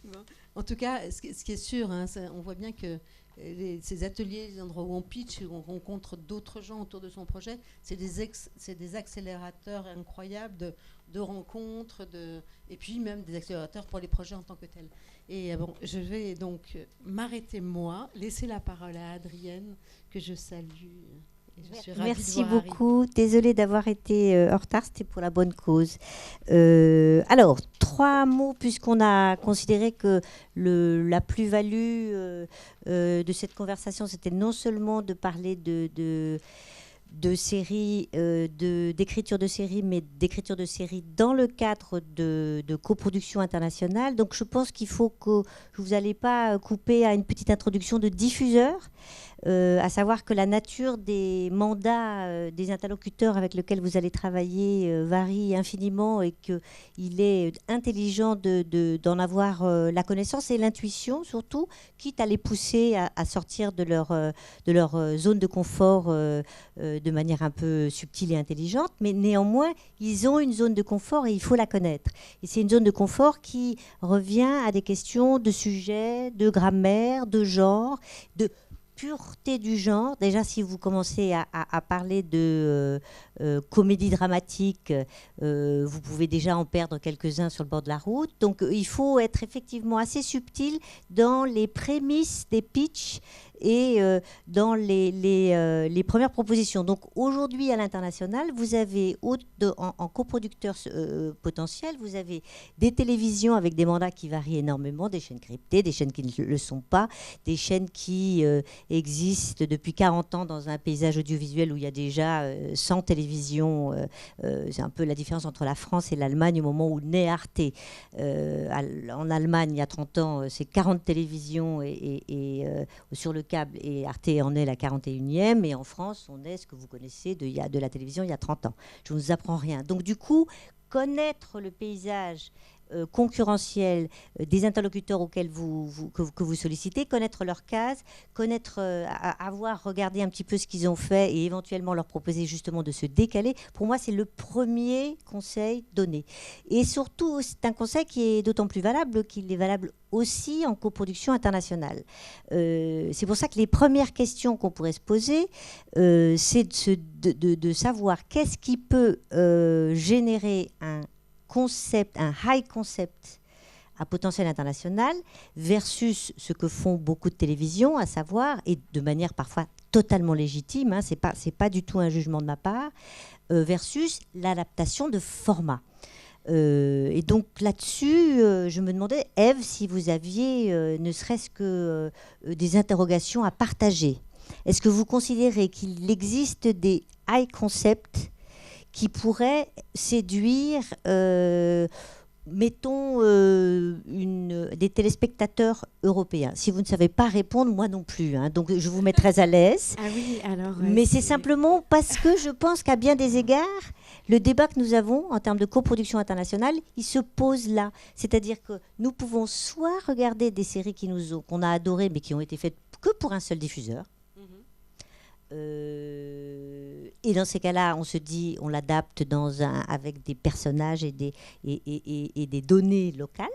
Bon. En tout cas, ce qui est sûr, on voit bien que ces ateliers, les endroits où on pitch, où on rencontre d'autres gens autour de son projet, c'est des accélérateurs incroyables de rencontres, et puis même des accélérateurs pour les projets en tant que tels. Et je vais donc m'arrêter moi, laisser la parole à Adrienne, que je salue. Merci beaucoup. Désolée d'avoir été en retard, c'était pour la bonne cause. Alors, 3 mots, puisqu'on a considéré que la plus-value de cette conversation, c'était non seulement de parler de séries, d'écriture de séries, mais d'écriture de séries dans le cadre de coproduction internationale. Donc je pense qu'il faut que vous n'allez pas couper à une petite introduction de diffuseur. à savoir que la nature des mandats des interlocuteurs avec lesquels vous allez travailler varie infiniment et qu'il est intelligent d'en avoir la connaissance et l'intuition surtout, quitte à les pousser à sortir de leur zone de confort de manière un peu subtile et intelligente, mais néanmoins, ils ont une zone de confort et il faut la connaître. Et c'est une zone de confort qui revient à des questions de sujet, de grammaire, de genre, de pureté du genre. Déjà, si vous commencez à parler de comédie dramatique, vous pouvez déjà en perdre quelques-uns sur le bord de la route. Donc, il faut être effectivement assez subtil dans les prémices des pitchs et dans les premières propositions. Donc, aujourd'hui, à l'international, vous avez, en coproducteurs potentiels, vous avez des télévisions avec des mandats qui varient énormément, des chaînes cryptées, des chaînes qui ne le sont pas, des chaînes qui existent depuis 40 ans dans un paysage audiovisuel où il y a déjà 100 télévisions. C'est un peu la différence entre la France et l'Allemagne au moment où naît Arte. En Allemagne, il y a 30 ans, c'est 40 télévisions sur le câble, et Arte en est la 41e, et en France, on est ce que vous connaissez de la télévision il y a 30 ans. Je ne vous apprends rien. Donc du coup, connaître le paysage concurrentiel des interlocuteurs auxquels que vous sollicitez, connaître leurs cases, avoir regardé un petit peu ce qu'ils ont fait et éventuellement leur proposer justement de se décaler, pour moi c'est le premier conseil donné. Et surtout, c'est un conseil qui est d'autant plus valable qu'il est valable aussi en coproduction internationale. C'est pour ça que les premières questions qu'on pourrait se poser, c'est de savoir qu'est-ce qui peut générer un high concept à potentiel international versus ce que font beaucoup de télévisions, à savoir, et de manière parfois totalement légitime, hein, c'est pas du tout un jugement de ma part, versus l'adaptation de format. Et donc là-dessus, je me demandais, Ève, si vous aviez ne serait-ce que des interrogations à partager. Est-ce que vous considérez qu'il existe des high concepts qui pourrait séduire, mettons, des téléspectateurs européens? Si vous ne savez pas répondre, moi non plus, hein, donc je vous mets très à l'aise. Ah oui, alors... Mais c'est simplement parce que je pense qu'à bien des égards, le débat que nous avons en termes de coproduction internationale, il se pose là. C'est-à-dire que nous pouvons soit regarder des séries qu'on a adorées, mais qui ont été faites que pour un seul diffuseur. Et dans ces cas-là, on se dit, on l'adapte avec des personnages et des données locales,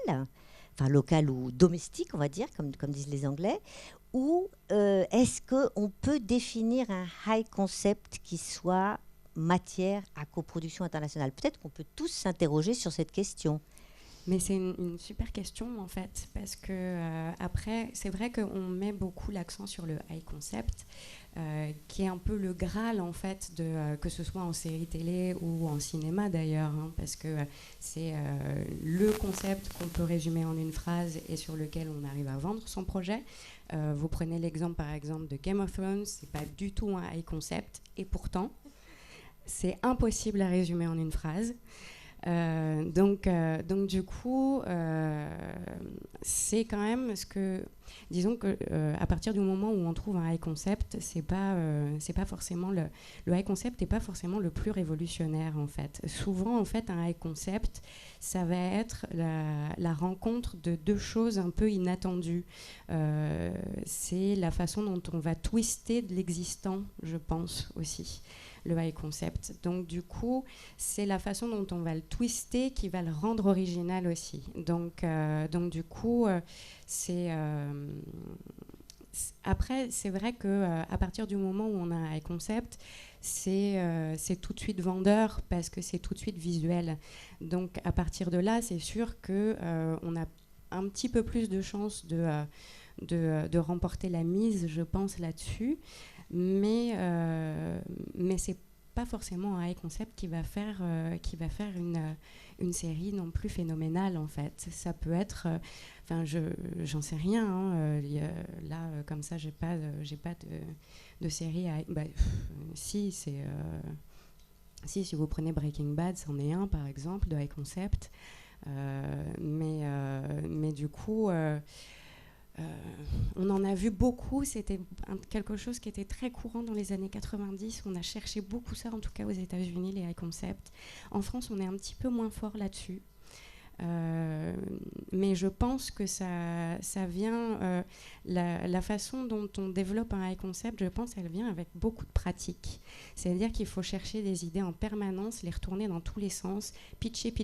enfin locales ou domestiques, on va dire, comme disent les Anglais. Ou est-ce qu'on peut définir un high concept qui soit matière à coproduction internationale? Peut-être qu'on peut tous s'interroger sur cette question. Mais c'est une super question en fait, parce que après, c'est vrai qu'on met beaucoup l'accent sur le high concept, qui est un peu le Graal en fait, que ce soit en série télé ou en cinéma d'ailleurs, hein, parce que c'est le concept qu'on peut résumer en une phrase et sur lequel on arrive à vendre son projet. Vous prenez l'exemple par exemple de Game of Thrones, c'est pas du tout un high concept, et pourtant, c'est impossible à résumer en une phrase. Donc du coup, c'est quand même ce que, disons que à partir du moment où on trouve un high concept, c'est pas forcément le high concept n'est pas forcément le plus révolutionnaire en fait. Souvent en fait un high concept, ça va être la rencontre de deux choses un peu inattendues. C'est la façon dont on va twister de l'existant, je pense aussi. Le high concept. Donc du coup, c'est la façon dont on va le twister qui va le rendre original aussi. Donc du coup, après, c'est vrai qu'à partir du moment où on a un high concept, c'est tout de suite vendeur parce que c'est tout de suite visuel. Donc à partir de là, c'est sûr qu'on a un petit peu plus de chances de remporter la mise, je pense, là-dessus. Mais c'est pas forcément un high concept qui va faire une série non plus phénoménale en fait. Ça peut être, j'en sais rien. Hein, là, comme ça, j'ai pas de série. Si vous prenez Breaking Bad, c'en est un par exemple de high concept. Mais du coup. On en a vu beaucoup, c'était quelque chose qui était très courant dans les années 90. On a cherché beaucoup ça, en tout cas aux États-Unis, les high concepts. En France, on est un petit peu moins fort là-dessus. Mais je pense que ça vient, la façon dont on développe un high concept, je pense, elle vient avec beaucoup de pratique. C'est-à-dire qu'il faut chercher des idées en permanence, les retourner dans tous les sens, pitcher,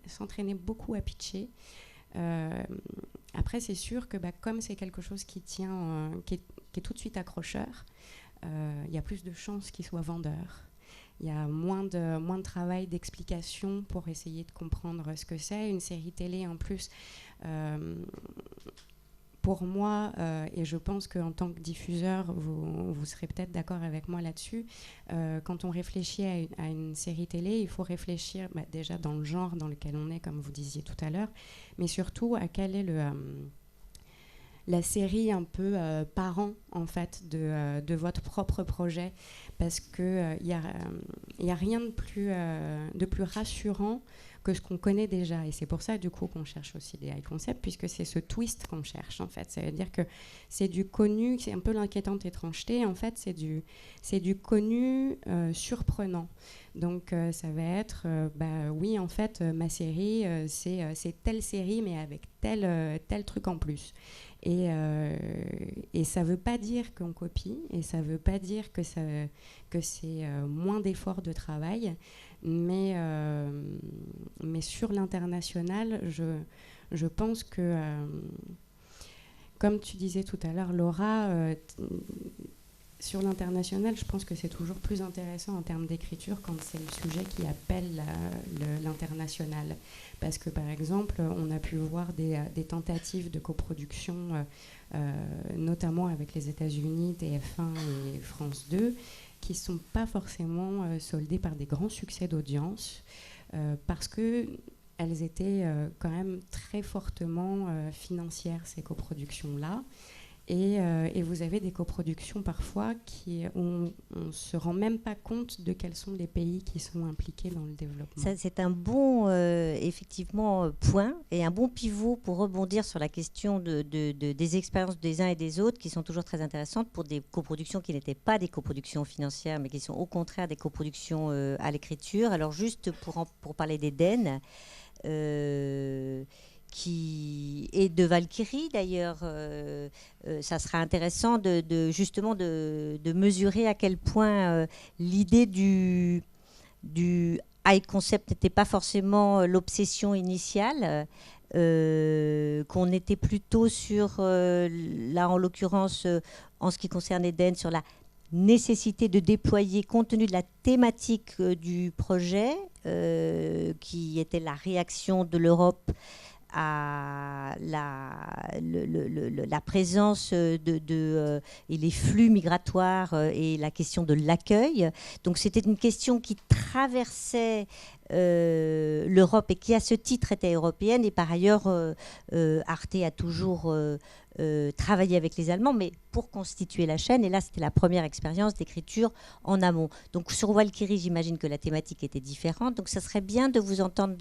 s'entraîner beaucoup à pitcher. Après, c'est sûr que comme c'est quelque chose qui tient, qui est tout de suite accrocheur, il y a plus de chances qu'il soit vendeur. Il y a moins de travail d'explication pour essayer de comprendre ce que c'est. Une série télé, en plus, pour moi, et je pense qu'en tant que diffuseur, vous serez peut-être d'accord avec moi là-dessus, quand on réfléchit à une série télé, il faut réfléchir déjà dans le genre dans lequel on est, comme vous disiez tout à l'heure, mais surtout à quel est la série un peu parent, en fait, de votre propre projet, parce qu'il y a rien de plus rassurant que ce qu'on connaît déjà. Et c'est pour ça, du coup, qu'on cherche aussi des high concepts, puisque c'est ce twist qu'on cherche, en fait. Ça veut dire que c'est du connu, c'est un peu l'inquiétante étrangeté. En fait, c'est du connu surprenant. Donc, ça va être, oui, en fait, ma série, c'est telle série, mais avec tel truc en plus. Et ça ne veut pas dire qu'on copie, et ça ne veut pas dire que c'est moins d'efforts de travail, mais sur l'international, je pense que, comme tu disais tout à l'heure, Laura, sur l'international, je pense que c'est toujours plus intéressant en termes d'écriture quand c'est le sujet qui appelle l'international. Parce que, par exemple, on a pu voir des tentatives de coproduction, notamment avec les États-Unis, TF1 et France 2, qui ne sont pas forcément soldées par des grands succès d'audience, parce qu'elles étaient quand même très fortement financières, ces coproductions-là. Et vous avez des coproductions parfois où on ne se rend même pas compte de quels sont les pays qui sont impliqués dans le développement. Ça, c'est un bon effectivement point et un bon pivot pour rebondir sur la question des expériences des uns et des autres qui sont toujours très intéressantes pour des coproductions qui n'étaient pas des coproductions financières mais qui sont au contraire des coproductions à l'écriture. Alors juste pour parler d'Eden, et de Valkyrie d'ailleurs, ça sera intéressant justement de mesurer à quel point l'idée du high concept n'était pas forcément l'obsession initiale, qu'on était plutôt sur, là en l'occurrence, en ce qui concerne Eden, sur la nécessité de déployer, compte tenu de la thématique du projet, qui était la réaction de l'Europe à la présence et les flux migratoires et la question de l'accueil. Donc c'était une question qui traversait l'Europe et qui à ce titre était européenne. Et par ailleurs, Arte a toujours travaillé avec les Allemands, mais pour constituer la chaîne. Et là, c'était la première expérience d'écriture en amont. Donc sur Valkyrie, j'imagine que la thématique était différente. Donc ça serait bien de vous entendre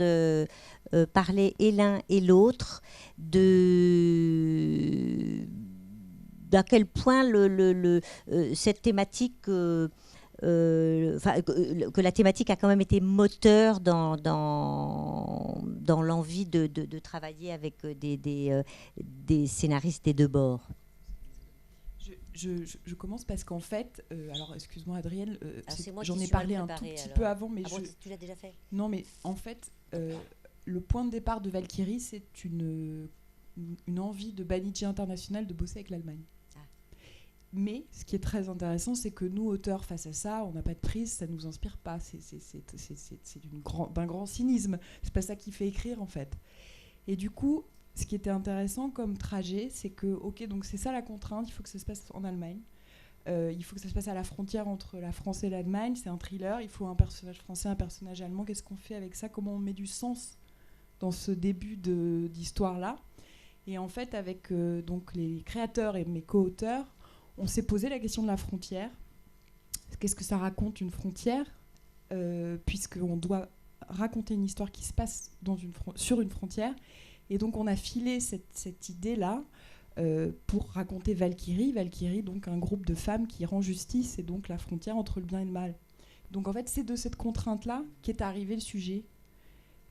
parler et l'un et l'autre d'à quel point cette thématique... que la thématique a quand même été moteur dans l'envie de travailler avec des scénaristes des deux bords. Je commence parce qu'en fait, alors excuse-moi Adrienne, j'en ai parlé un tout petit peu avant, mais tu l'as déjà fait. Non, mais en fait, le point de départ de Valkyrie, c'est une envie de Banijay International de bosser avec l'Allemagne. Mais ce qui est très intéressant, c'est que nous, auteurs, face à ça, on n'a pas de prise, ça ne nous inspire pas. C'est d'un grand cynisme. C'est pas ça qui fait écrire, en fait. Et du coup, ce qui était intéressant comme trajet, c'est que, ok, donc c'est ça la contrainte, il faut que ça se passe en Allemagne. Il faut que ça se passe à la frontière entre la France et l'Allemagne. C'est un thriller, il faut un personnage français, un personnage allemand. Qu'est-ce qu'on fait avec ça? Comment on met du sens dans ce début d'histoire-là? Et en fait, avec donc les créateurs et mes co-auteurs, on s'est posé la question de la frontière. Qu'est-ce que ça raconte, une frontière, puisqu'on doit raconter une histoire qui se passe sur une frontière. Et donc on a filé cette idée-là pour raconter Valkyrie. Valkyrie, donc un groupe de femmes qui rend justice, et donc la frontière entre le bien et le mal. Donc en fait, c'est de cette contrainte-là qu'est arrivé le sujet.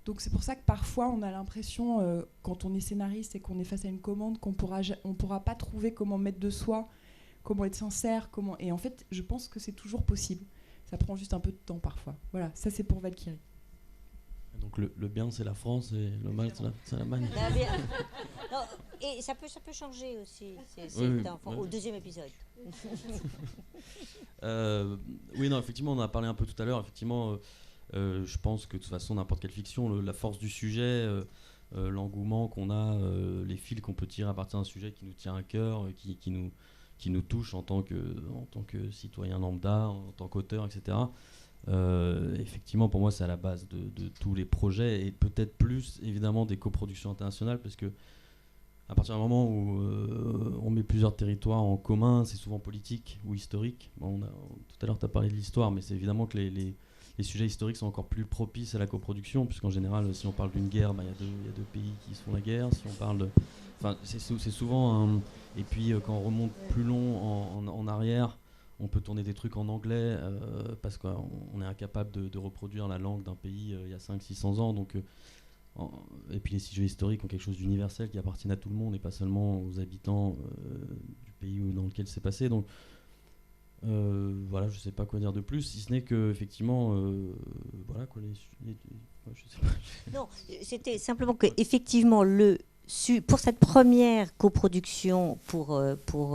Donc c'est pour ça que parfois on a l'impression, quand on est scénariste et qu'on est face à une commande, qu'on pourra pas trouver comment mettre de soi, comment être sincère, et en fait, je pense que c'est toujours possible. Ça prend juste un peu de temps parfois. Voilà, ça c'est pour Valkyrie. Donc le bien c'est la France et le mal c'est l'Allemagne. Et ça peut changer aussi Oui, au deuxième épisode. Oui, non, effectivement, on en a parlé un peu tout à l'heure. Effectivement, je pense que de toute façon, n'importe quelle fiction, la force du sujet, l'engouement qu'on a, les fils qu'on peut tirer à partir d'un sujet qui nous tient à cœur, qui nous touche en tant que citoyen lambda, en tant qu'auteur, etc. Effectivement, pour moi, c'est à la base de tous les projets, et peut-être plus, évidemment, des coproductions internationales, parce que à partir du moment où on met plusieurs territoires en commun, c'est souvent politique ou historique. Bon, tout à l'heure, tu as parlé de l'histoire, mais c'est évidemment que les sujets historiques sont encore plus propices à la coproduction, puisqu'en général, si on parle d'une guerre, il y a deux pays qui se font la guerre. Si on parle c'est souvent et puis quand on remonte plus long en arrière, on peut tourner des trucs en anglais parce qu'on est incapable de reproduire la langue d'un pays il y a 500-600 ans. Donc, et puis les sujets historiques ont quelque chose d'universel qui appartient à tout le monde et pas seulement aux habitants du pays dans lequel c'est passé. Donc voilà, je sais pas quoi dire de plus, si ce n'est que effectivement, voilà quoi, je sais pas. Non, c'était simplement que effectivement pour cette première coproduction pour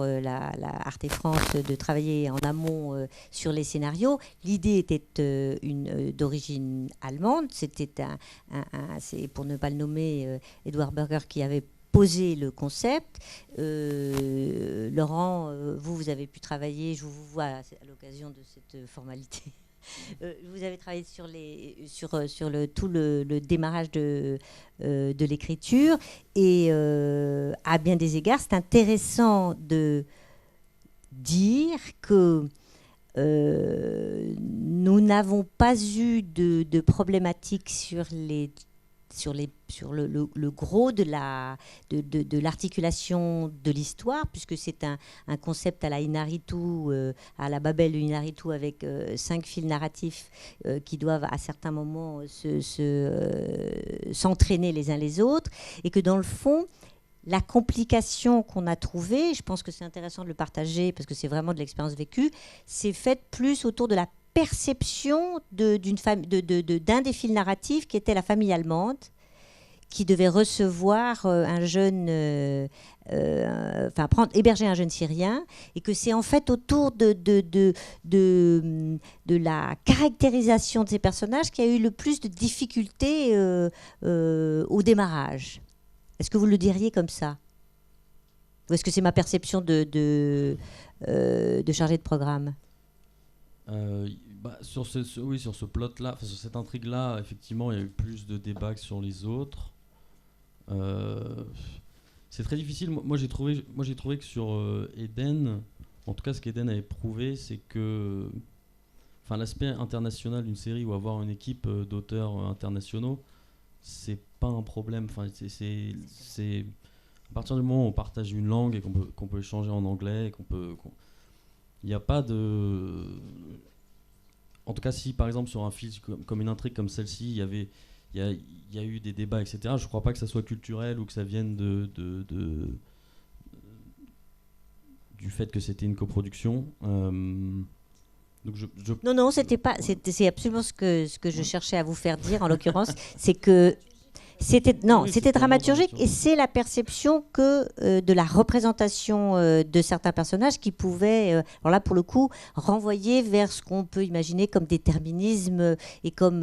la Arte France de travailler en amont sur les scénarios, l'idée était d'origine allemande. C'était c'est pour ne pas le nommer, Edward Berger qui avait posé le concept. Laurent, vous avez pu travailler, je vous vois à l'occasion de cette formalité. Vous avez travaillé sur tout le démarrage de l'écriture, et à bien des égards, c'est intéressant de dire que nous n'avons pas eu de problématiques sur le gros de l'articulation de l'histoire, puisque c'est un concept à la Inaritu, à la Babel Inaritu, avec 5 fils narratifs qui doivent à certains moments s'entraîner les uns les autres, et que dans le fond, la complication qu'on a trouvée, je pense que c'est intéressant de le partager parce que c'est vraiment de l'expérience vécue, c'est faite plus autour de la perception d'un des fils narratifs qui était la famille allemande, qui devait recevoir héberger un jeune Syrien, et que c'est en fait autour de la caractérisation de ces personnages qu'il y a eu le plus de difficultés au démarrage. Est-ce que vous le diriez comme ça? Ou est-ce que c'est ma perception de chargé de programme? Sur ce plot-là, sur cette intrigue-là, effectivement, il y a eu plus de débats que sur les autres. C'est très difficile. Moi, j'ai trouvé que sur Eden, en tout cas, ce qu'Eden a éprouvé, c'est que, l'aspect international d'une série ou avoir une équipe d'auteurs internationaux, c'est pas un problème. C'est à partir du moment où on partage une langue et qu'on peut échanger en anglais, il n'y a pas de... En tout cas, si par exemple sur un film comme une intrigue comme celle-ci, il y a eu des débats, etc., je ne crois pas que ça soit culturel ou que ça vienne du fait que c'était une coproduction. Donc Non, c'était pas. C'est absolument ce que je cherchais à vous faire dire, en l'occurrence, c'est que c'était dramaturgique, et c'est la perception que de la représentation de certains personnages qui pouvaient, alors là pour le coup, renvoyer vers ce qu'on peut imaginer comme déterminisme et comme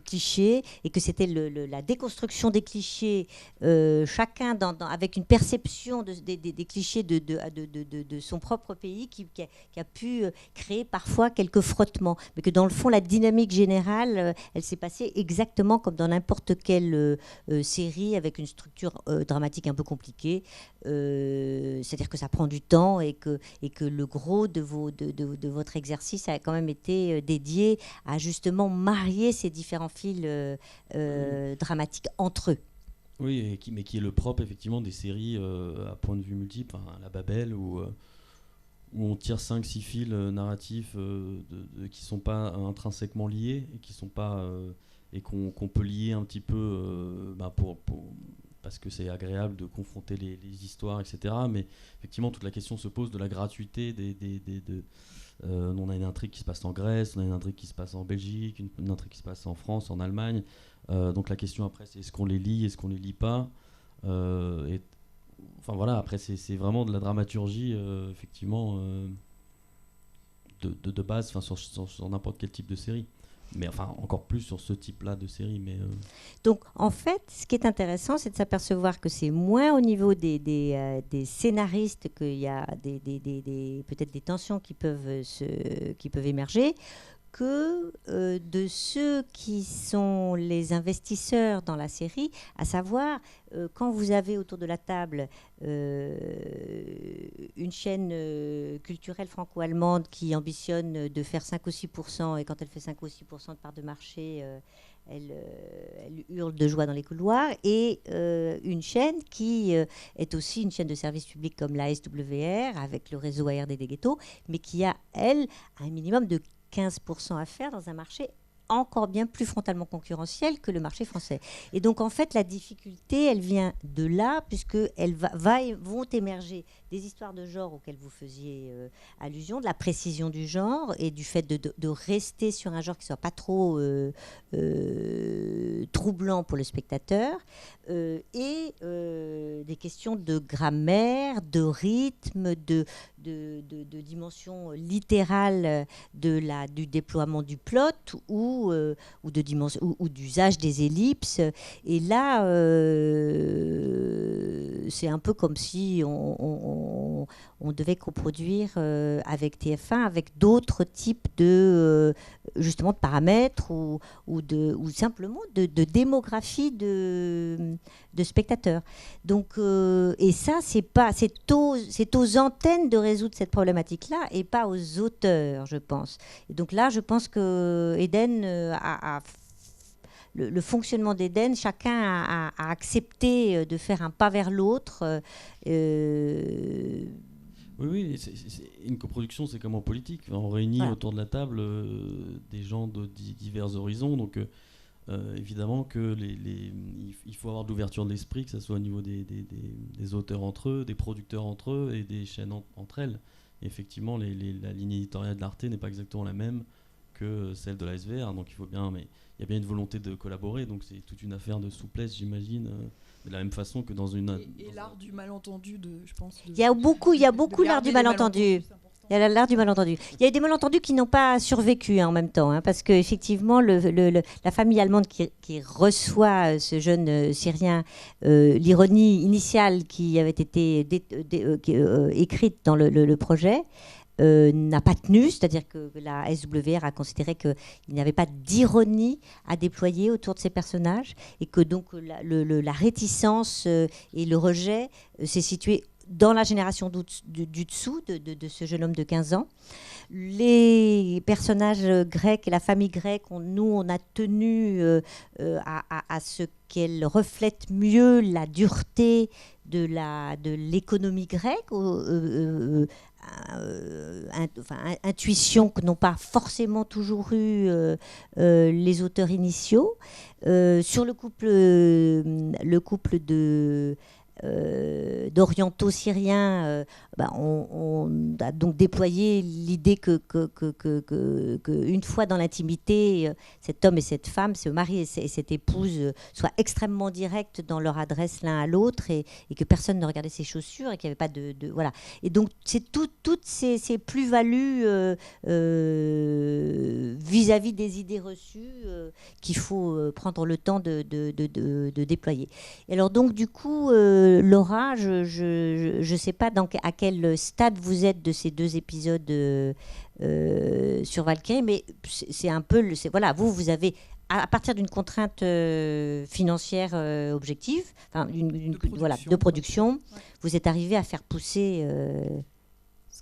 clichés, et que c'était la déconstruction des clichés, chacun avec une perception des clichés de son propre pays qui a pu créer parfois quelques frottements, mais que dans le fond la dynamique générale, elle s'est passée exactement comme dans n'importe quelle série avec une structure dramatique un peu compliquée. C'est-à-dire que ça prend du temps, et que le gros de votre exercice a quand même été dédié à justement marier ces différents fils dramatiques entre eux. Oui, mais qui est le propre effectivement des séries à point de vue multiple, la Babel, où on tire 5-6 fils narratifs qui ne sont pas intrinsèquement liés et qui sont pas et qu'on peut lier un petit peu parce que c'est agréable de confronter les histoires, etc. Mais effectivement, toute la question se pose de la gratuité on a une intrigue qui se passe en Grèce, on a une intrigue qui se passe en Belgique, une intrigue qui se passe en France, en Allemagne. Donc la question après, c'est est-ce qu'on les lit, est-ce qu'on les lit pas après c'est vraiment de la dramaturgie effectivement de base, sur n'importe quel type de série. Mais encore plus sur ce type-là de série. Donc, en fait, ce qui est intéressant, c'est de s'apercevoir que c'est moins au niveau des scénaristes qu'il y a peut-être des tensions qui peuvent émerger, que de ceux qui sont les investisseurs dans la série, à savoir quand vous avez autour de la table une chaîne culturelle franco-allemande qui ambitionne de faire 5 ou 6%, et quand elle fait 5 ou 6% de part de marché, elle hurle de joie dans les couloirs, et une chaîne qui est aussi une chaîne de service public comme la SWR, avec le réseau ARD des ghettos, mais qui a, elle, un minimum de 15% à faire dans un marché encore bien plus frontalement concurrentiel que le marché français. Et donc, en fait, la difficulté, elle vient de là, puisqu'elles vont émerger des histoires de genre auxquelles vous faisiez allusion, de la précision du genre et du fait de rester sur un genre qui ne soit pas trop troublant pour le spectateur, et des questions de grammaire, de rythme, de dimension littérale du déploiement du plot ou d'usage des ellipses. Et là, c'est un peu comme si on devait coproduire avec TF1, avec d'autres types justement de paramètres ou simplement de démographie de spectateurs. Donc, et ça, c'est aux antennes de résoudre cette problématique-là et pas aux auteurs, je pense. Et donc là, je pense que Eden le fonctionnement d'Eden, chacun a accepté de faire un pas vers l'autre. Oui, une coproduction, c'est comme en politique. On réunit autour de la table des gens de divers horizons. Donc, évidemment il faut avoir de l'ouverture de l'esprit, que ce soit au niveau des auteurs entre eux, des producteurs entre eux et des chaînes entre elles. Et effectivement, la ligne éditoriale de l'Arte n'est pas exactement la même que celle de la SVR. Donc, mais il y a bien une volonté de collaborer. Donc, c'est toute une affaire de souplesse, j'imagine. De la même façon que dans une... Et l'art du malentendu, je pense. Il y a beaucoup l'art du malentendu. Il y a l'art du malentendu. Il y a des malentendus qui n'ont pas survécu en même temps, parce qu'effectivement, la famille allemande qui reçoit ce jeune Syrien, l'ironie initiale qui avait été écrite dans le projet, n'a pas tenu, c'est-à-dire que la SWR a considéré qu'il n'y avait pas d'ironie à déployer autour de ces personnages, et que donc la réticence et le rejet s'est situé dans la génération du dessous de ce jeune homme de 15 ans. Les personnages grecs et la famille grecque, on a tenu à ce qu'elle reflète mieux la dureté de l'économie grecque, intuition que n'ont pas forcément toujours eu les auteurs initiaux. Sur le couple d'orientaux syriens, on a donc déployé l'idée que une fois dans l'intimité, cet homme et cette femme, ce mari et cette épouse, soient extrêmement directs dans leur adresse l'un à l'autre, et que personne ne regardait ses chaussures, et qu'il n'y avait pas de voilà. Et donc c'est toutes ces plus-values vis-à-vis des idées reçues qu'il faut prendre le temps de déployer. Et alors donc du coup, Laura, je sais pas à quel stade vous êtes de ces 2 épisodes sur Valkyrie, mais c'est un peu voilà, vous avez, à partir d'une contrainte financière objective, de production, vous êtes arrivé à faire pousser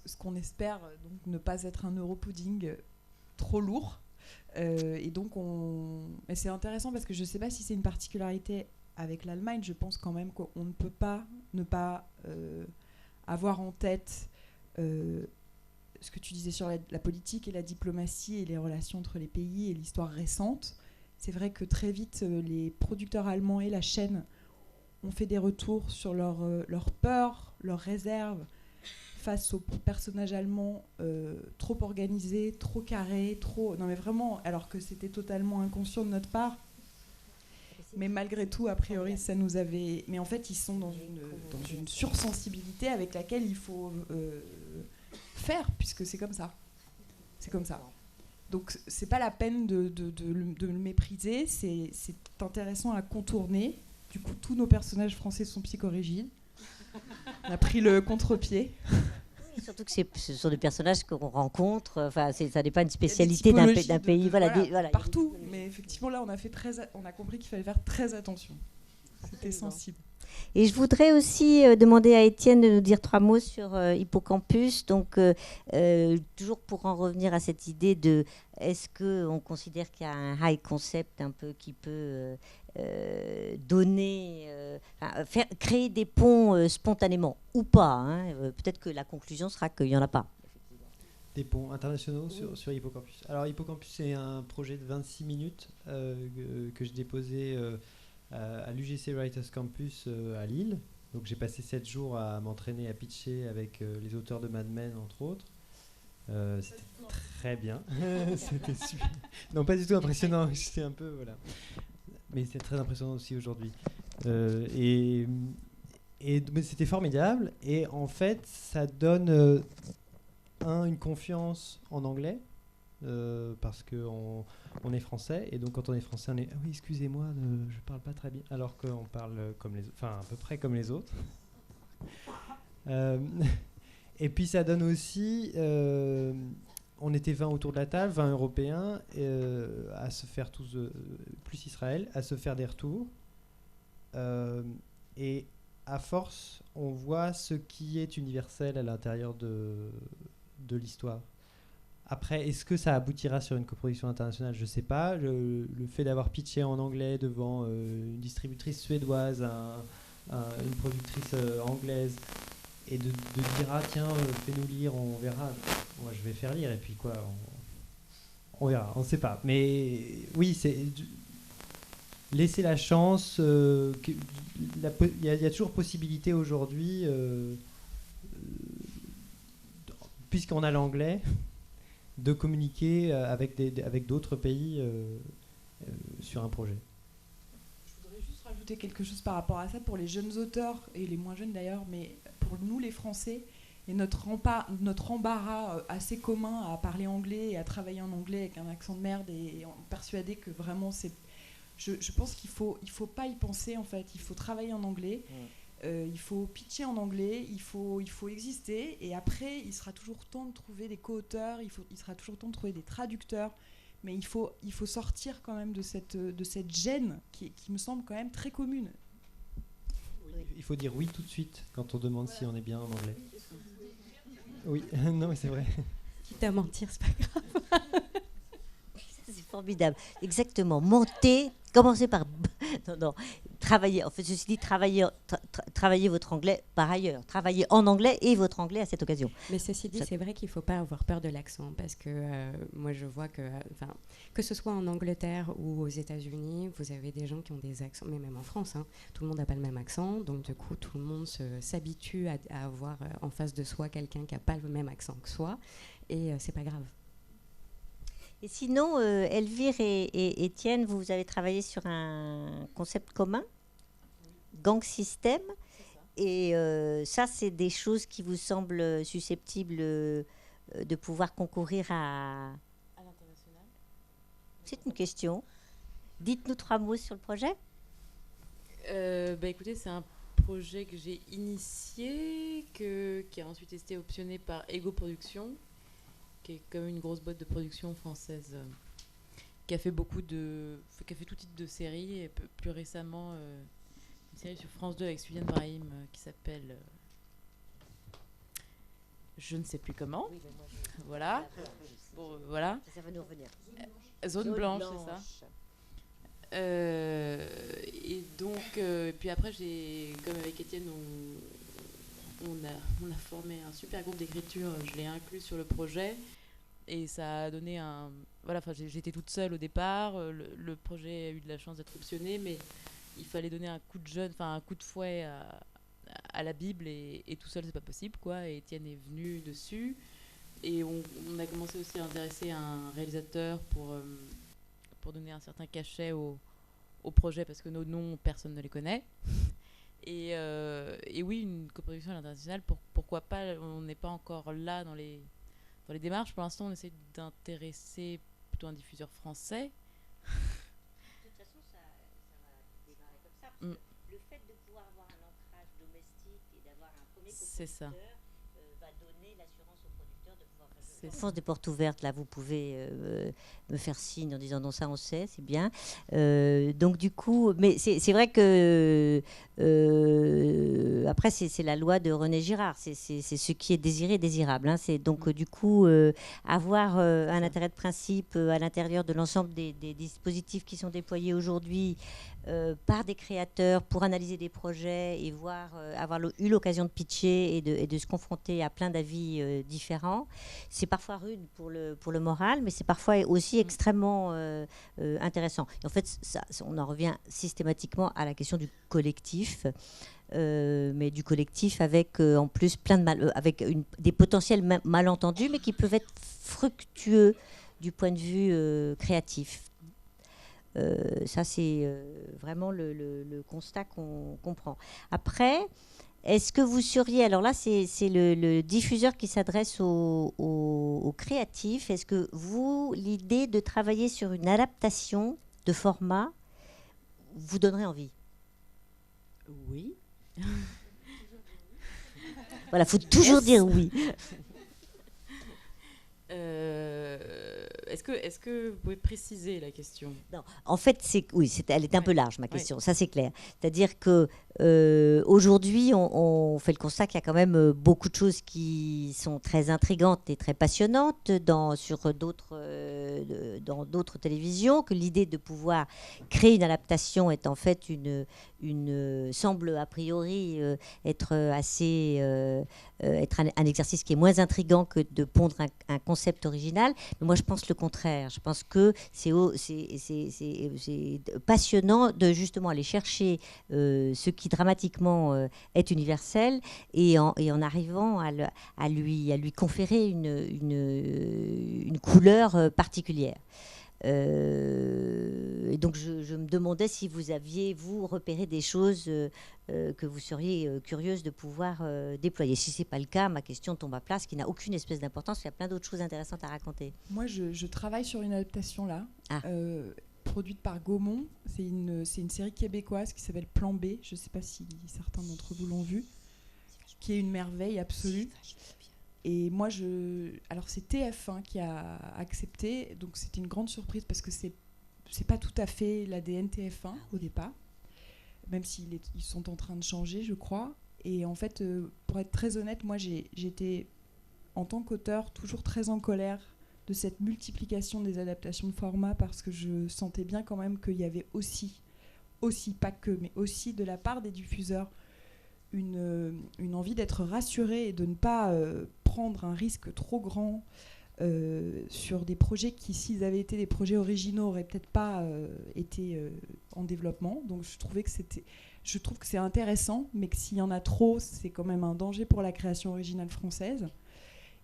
ce qu'on espère, donc ne pas être un euro-pudding trop lourd. Et donc mais c'est intéressant parce que je ne sais pas si c'est une particularité avec l'Allemagne, je pense quand même qu'on ne peut pas ne pas avoir en tête ce que tu disais sur la politique et la diplomatie et les relations entre les pays et l'histoire récente. C'est vrai que très vite, les producteurs allemands et la chaîne ont fait des retours sur leur peur, leurs réserves face aux personnages allemands trop organisés, trop carrés, trop... Non mais vraiment, alors que c'était totalement inconscient de notre part. Mais malgré tout, a priori, ça nous avait... Mais en fait, ils sont dans une sursensibilité avec laquelle il faut faire, puisque c'est comme ça. C'est comme ça. Donc, c'est pas la peine de le mépriser, c'est intéressant à contourner. Du coup, tous nos personnages français sont psychorigides. On a pris le contre-pied. Surtout que ce sont des personnages qu'on rencontre. Enfin, ça n'est pas une spécialité d'un pays. Voilà, partout. Mais effectivement, là, on a compris qu'il fallait faire très attention. C'était sensible. Et je voudrais aussi demander à Étienne de nous dire 3 mots sur Hippocampus. Donc, toujours pour en revenir à cette idée de est-ce qu'on considère qu'il y a un high concept un peu qui peut créer des ponts spontanément ou pas, hein. Peut-être que la conclusion sera qu'il n'y en a pas. Des ponts internationaux sur Hippocampus. Alors Hippocampus, c'est un projet de 26 minutes que j'ai déposé à l'UGC Writers Campus à Lille. Donc j'ai passé 7 jours à m'entraîner à pitcher avec les auteurs de Mad Men, entre autres. C'était très bien. C'était super. Non, pas du tout impressionnant. J'étais un peu... Voilà. Mais c'est très impressionnant aussi aujourd'hui. Mais c'était formidable. Et en fait, ça donne une confiance en anglais. Parce qu'on est français. Et donc, quand on est français, on est... Ah oui, excusez-moi, je parle pas très bien. Alors qu'on parle à peu près comme les autres. Et puis, ça donne aussi... on était 20 autour de la table, 20 Européens, à se faire tous, plus Israël, à se faire des retours. Et à force, on voit ce qui est universel à l'intérieur de l'histoire. Après, est-ce que ça aboutira sur une coproduction internationale ? Je ne sais pas. Le fait d'avoir pitché en anglais devant une distributrice suédoise, une productrice anglaise, et de dire ah tiens fais-nous lire, on verra. Moi je vais faire lire et puis quoi, on verra, on ne sait pas. Mais oui, c'est laisser la chance. Il y a toujours possibilité aujourd'hui, puisqu'on a l'anglais, de communiquer avec d'autres pays sur un projet. Je voudrais juste rajouter quelque chose par rapport à ça pour les jeunes auteurs et les moins jeunes d'ailleurs, mais pour nous les Français et notre embarras assez commun à parler anglais et à travailler en anglais avec un accent de merde et persuadé que vraiment c'est... Je pense qu'il faut pas y penser en fait, il faut travailler en anglais. Il faut pitcher en anglais, il faut exister, et après il sera toujours temps de trouver des co-auteurs, il sera toujours temps de trouver des traducteurs, mais il faut sortir quand même de cette gêne qui me semble quand même très commune. Il faut dire oui tout de suite quand on demande si on est bien en anglais. Oui, non mais c'est vrai. Quitte à mentir, c'est pas grave. C'est formidable. Exactement. Monter, commencez par... Non. Travailler, en fait, ceci dit, travailler votre anglais par ailleurs. Travailler en anglais et votre anglais à cette occasion. Mais ceci dit, c'est vrai qu'il ne faut pas avoir peur de l'accent, parce que moi, je vois que ce soit en Angleterre ou aux États-Unis, vous avez des gens qui ont des accents, mais même en France, hein, tout le monde n'a pas le même accent, donc du coup, tout le monde s'habitue à avoir en face de soi quelqu'un qui n'a pas le même accent que soi, et c'est pas grave. Et sinon, Elvire et Étienne, vous avez travaillé sur un concept commun, Gang System, et ça, c'est des choses qui vous semblent susceptibles de pouvoir concourir à l'international. C'est une question. Dites-nous 3 mots sur le projet. Écoutez, c'est un projet que j'ai initié, qui a ensuite été optionné par Ego Productions, qui est comme une grosse boîte de production française, qui a fait tout type de séries, et plus récemment une série sur France 2 avec Sylviane Brahim qui s'appelle je ne sais plus comment. Oui, voilà. Bon, voilà. Ça va nous revenir. Zone blanche, c'est ça. Et donc, puis après, comme avec Étienne, on a formé un super groupe d'écriture. Je l'ai inclus sur le projet. Et ça a donné un... Voilà, j'étais toute seule au départ. Le projet a eu de la chance d'être optionné, mais il fallait donner un coup de fouet à la Bible. Et tout seul, c'est pas possible, quoi. Et Étienne est venu dessus. Et on a commencé aussi à intéresser un réalisateur pour donner un certain cachet au projet, parce que nos noms, personne ne les connaît. Et oui, une coproduction à l'international, pourquoi pas. On n'est pas encore là dans les démarches. Pour l'instant, on essaie d'intéresser plutôt un diffuseur français. De toute façon, ça va démarrer comme ça. Parce que le fait de pouvoir avoir un ancrage domestique et d'avoir un premier coproducteur va donner l'assurance au producteur de pouvoir faire ça. Fonce des portes ouvertes, là, vous pouvez me faire signe en disant non, ça on sait, c'est bien. Donc du coup, mais c'est vrai que après c'est la loi de René Girard, c'est ce qui est désiré désirable. Hein. C'est donc du coup avoir un intérêt de principe à l'intérieur de l'ensemble des dispositifs qui sont déployés aujourd'hui par des créateurs pour analyser des projets et avoir eu l'occasion de pitcher et de se confronter à plein d'avis différents. C'est parfois rude pour le moral, mais c'est parfois aussi extrêmement intéressant. Et en fait, on en revient systématiquement à la question du collectif, mais du collectif avec en plus plein de avec des potentiels malentendus, mais qui peuvent être fructueux du point de vue créatif. Ça, c'est vraiment le constat qu'on prend. Après, est-ce que vous seriez... Alors là, c'est le diffuseur qui s'adresse aux créatifs. Est-ce que vous, l'idée de travailler sur une adaptation de format, vous donnerait envie? Oui. Voilà, il faut toujours dire oui. Est-ce que vous pouvez préciser la question? Non, en fait, elle est un peu large, ma question, ça c'est clair. C'est-à-dire que aujourd'hui, on fait le constat qu'il y a quand même beaucoup de choses qui sont très intrigantes et très passionnantes dans d'autres télévisions, que l'idée de pouvoir créer une adaptation est en fait semble a priori être un exercice qui est moins intrigant que de pondre un concept original. Mais moi, je pense le contraire. Je pense que c'est passionnant de justement aller chercher ce qui dramatiquement est universel et en arrivant à lui conférer une couleur particulière. Et donc je me demandais si vous aviez, vous, repéré des choses que vous seriez curieuse de pouvoir déployer. Si ce n'est pas le cas, ma question tombe à plat, ce qui n'a aucune espèce d'importance. Il y a plein d'autres choses intéressantes à raconter. Moi, je travaille sur une adaptation là, produite par Gaumont. C'est une série québécoise qui s'appelle Plan B. Je ne sais pas si certains d'entre vous l'ont vue, qui est une merveille absolue. Et moi, alors c'est TF1 qui a accepté, donc c'était une grande surprise parce que c'est pas tout à fait l'ADN TF1 au départ, même s'ils sont en train de changer, je crois. Et en fait, pour être très honnête, moi j'étais en tant qu'auteur toujours très en colère de cette multiplication des adaptations de format, parce que je sentais bien quand même qu'il y avait aussi pas que, mais aussi de la part des diffuseurs une envie d'être rassuré et de ne pas prendre un risque trop grand sur des projets qui, s'ils avaient été des projets originaux, n'auraient peut-être pas été en développement. Donc je trouve que c'est intéressant, mais que s'il y en a trop, c'est quand même un danger pour la création originale française.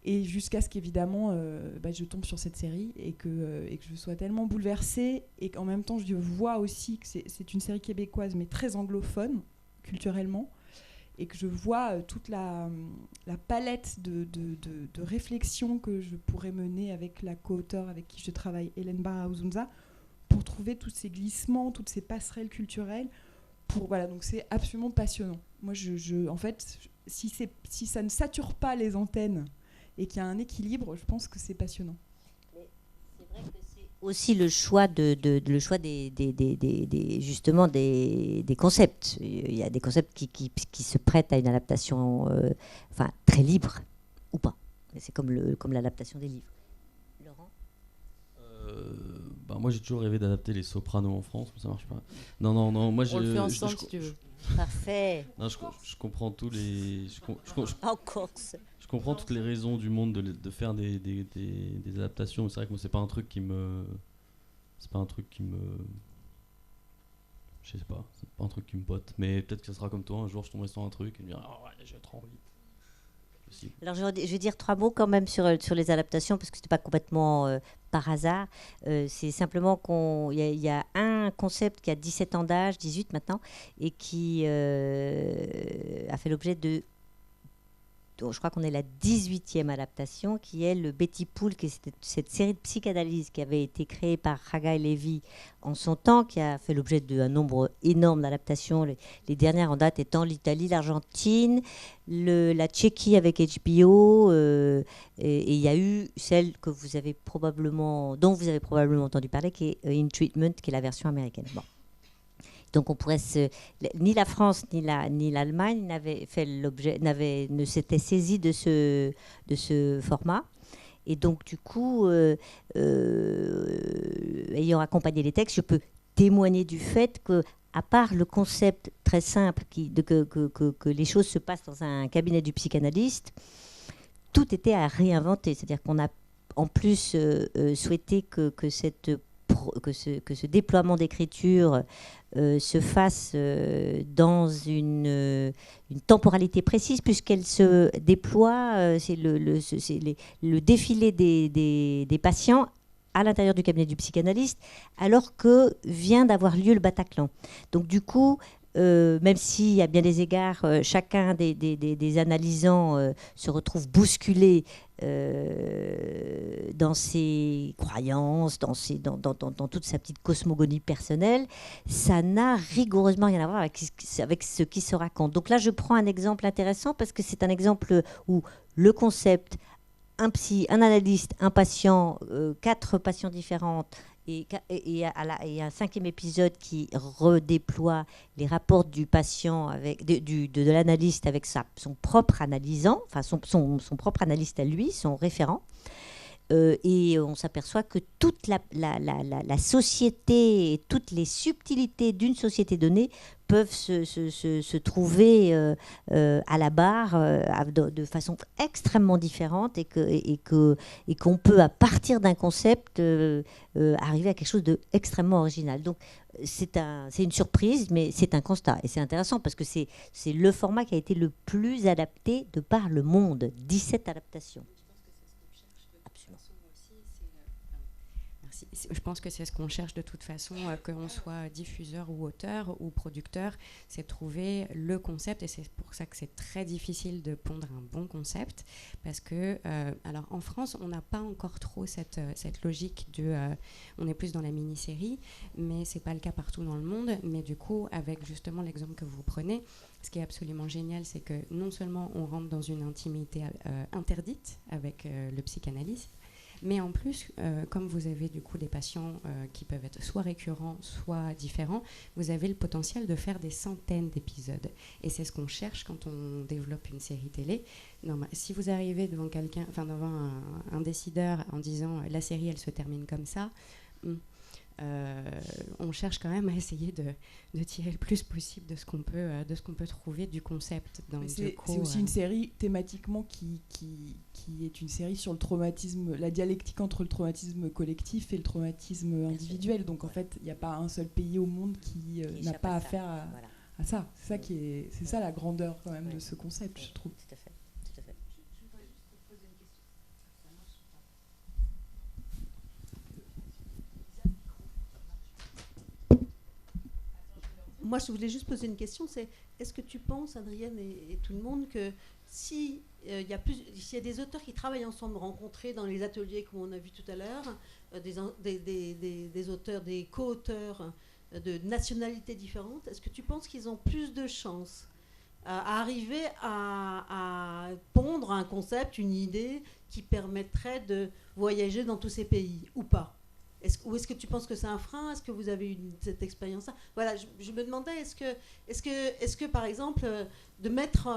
Et jusqu'à ce qu'évidemment je tombe sur cette série et que je sois tellement bouleversée, et qu'en même temps je vois aussi que c'est une série québécoise mais très anglophone culturellement, et que je vois toute la palette de réflexions que je pourrais mener avec la co-auteure avec qui je travaille, Hélène Barra-Ouzunza, pour trouver tous ces glissements, toutes ces passerelles culturelles. Donc c'est absolument passionnant. Moi, en fait, si ça ne sature pas les antennes et qu'il y a un équilibre, je pense que c'est passionnant. Mais c'est vrai que c'est aussi le choix justement des concepts. Il y a des concepts qui se prêtent à une adaptation très libre ou pas. C'est comme l'adaptation des livres. Laurent ? moi j'ai toujours rêvé d'adapter les Sopranos en France, mais ça marche pas. Non, moi On le fait ensemble si tu veux. Parfait. Non, je comprends tous les. En Corse. Je comprends toutes les raisons du monde de faire des adaptations, mais c'est vrai que moi c'est pas un truc qui me. Je sais pas, c'est pas un truc qui me botte. Mais peut-être que ça sera comme toi, un jour je tomberai sur un truc et me dire ah ouais, j'ai trop envie. Possible. Alors je vais dire 3 mots quand même sur les adaptations, parce que c'était pas complètement par hasard. C'est simplement qu'il y a un concept qui a 17 ans d'âge, 18 maintenant, et qui a fait l'objet de... Je crois qu'on est la 18e adaptation, qui est le Betty Pool, qui est cette série de psychanalyse qui avait été créée par Hagai Levy en son temps, qui a fait l'objet d'un nombre énorme d'adaptations, les dernières en date étant l'Italie, l'Argentine, la Tchéquie avec HBO, et il y a eu celle dont vous avez probablement entendu parler, qui est In Treatment, qui est la version américaine. Bon. Donc on pourrait ni la France ni l'Allemagne ne s'étaient saisis de ce format. Et donc du coup, ayant accompagné les textes, je peux témoigner du fait que, à part le concept très simple que les choses se passent dans un cabinet du psychanalyste, tout était à réinventer. C'est-à-dire qu'on a en plus souhaité que ce déploiement d'écriture se fasse dans une temporalité précise, puisqu'elle se déploie, c'est le défilé des patients à l'intérieur du cabinet du psychanalyste, alors que vient d'avoir lieu le Bataclan. Donc du coup, même si à bien des égards, chacun des analysants se retrouve bousculé dans ses croyances, dans toute sa petite cosmogonie personnelle, ça n'a rigoureusement rien à voir avec ce qui se raconte. Donc là, je prends un exemple intéressant, parce que c'est un exemple où le concept, un psy, un analyste, un patient, 4 patients différents, et un 5e épisode qui redéploie les rapports du patient de l'analyste avec son propre analysant, enfin son propre analyste à lui, son référent. Et on s'aperçoit que toute la société et toutes les subtilités d'une société donnée peuvent se trouver à la barre de façon extrêmement différente, et qu'on peut, à partir d'un concept, arriver à quelque chose d'extrêmement original. Donc c'est une surprise, mais c'est un constat. Et c'est intéressant parce que c'est le format qui a été le plus adapté de par le monde. 17 adaptations. Je pense que c'est ce qu'on cherche de toute façon, qu'on soit diffuseur ou auteur ou producteur, c'est trouver le concept, et c'est pour ça que c'est très difficile de pondre un bon concept, parce que, alors en France, on n'a pas encore trop cette logique on est plus dans la mini-série, mais c'est pas le cas partout dans le monde. Mais du coup, avec justement l'exemple que vous prenez, ce qui est absolument génial, c'est que non seulement on rentre dans une intimité interdite avec le psychanalyste, mais en plus, comme vous avez du coup des patients qui peuvent être soit récurrents, soit différents, vous avez le potentiel de faire des centaines d'épisodes. Et c'est ce qu'on cherche quand on développe une série télé. Non, si vous arrivez devant quelqu'un, enfin devant un décideur en disant la série elle se termine comme ça, on cherche quand même à essayer de tirer le plus possible de ce qu'on peut trouver du concept. C'est aussi une série thématiquement qui est une série sur le traumatisme, la dialectique entre le traumatisme collectif et le traumatisme individuel. Donc en fait, il n'y a pas un seul pays au monde qui n'a pas affaire à ça. C'est ça la grandeur quand même de ce concept, je trouve. Tout à fait. Moi, je voulais juste poser une question, est-ce que tu penses, Adrienne et tout le monde, que s'il y a des auteurs qui travaillent ensemble, rencontrés dans les ateliers, comme on a vu tout à l'heure, des auteurs, des co-auteurs de nationalités différentes, est-ce que tu penses qu'ils ont plus de chances à arriver à pondre un concept, une idée qui permettrait de voyager dans tous ces pays, ou pas? Ou est-ce que tu penses que c'est un frein? Est-ce que vous avez eu cette expérience-là? Voilà, je me demandais, est-ce que par exemple, de mettre,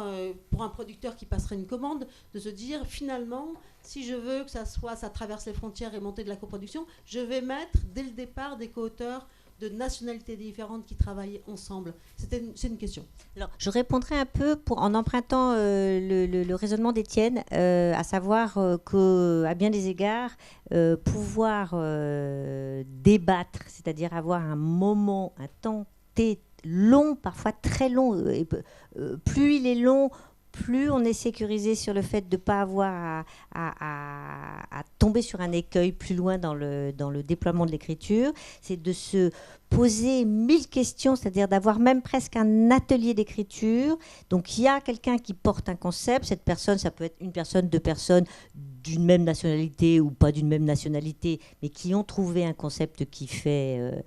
pour un producteur qui passerait une commande, de se dire, finalement, si je veux que ça traverse les frontières et monter de la coproduction, je vais mettre, dès le départ, des co-auteurs de nationalités différentes qui travaillent ensemble. C'est une question. Alors, je répondrai un peu en empruntant le raisonnement d'Étienne, à savoir qu'à bien des égards, pouvoir débattre, c'est-à-dire avoir un moment, un temps long, parfois très long, plus il est long, plus on est sécurisé sur le fait de ne pas avoir à tomber sur un écueil plus loin dans le déploiement de l'écriture, c'est de se poser 1000 questions, c'est-à-dire d'avoir même presque un atelier d'écriture. Donc il y a quelqu'un qui porte un concept, cette personne, ça peut être une personne, deux personnes d'une même nationalité ou pas d'une même nationalité, mais qui ont trouvé un concept qui fait,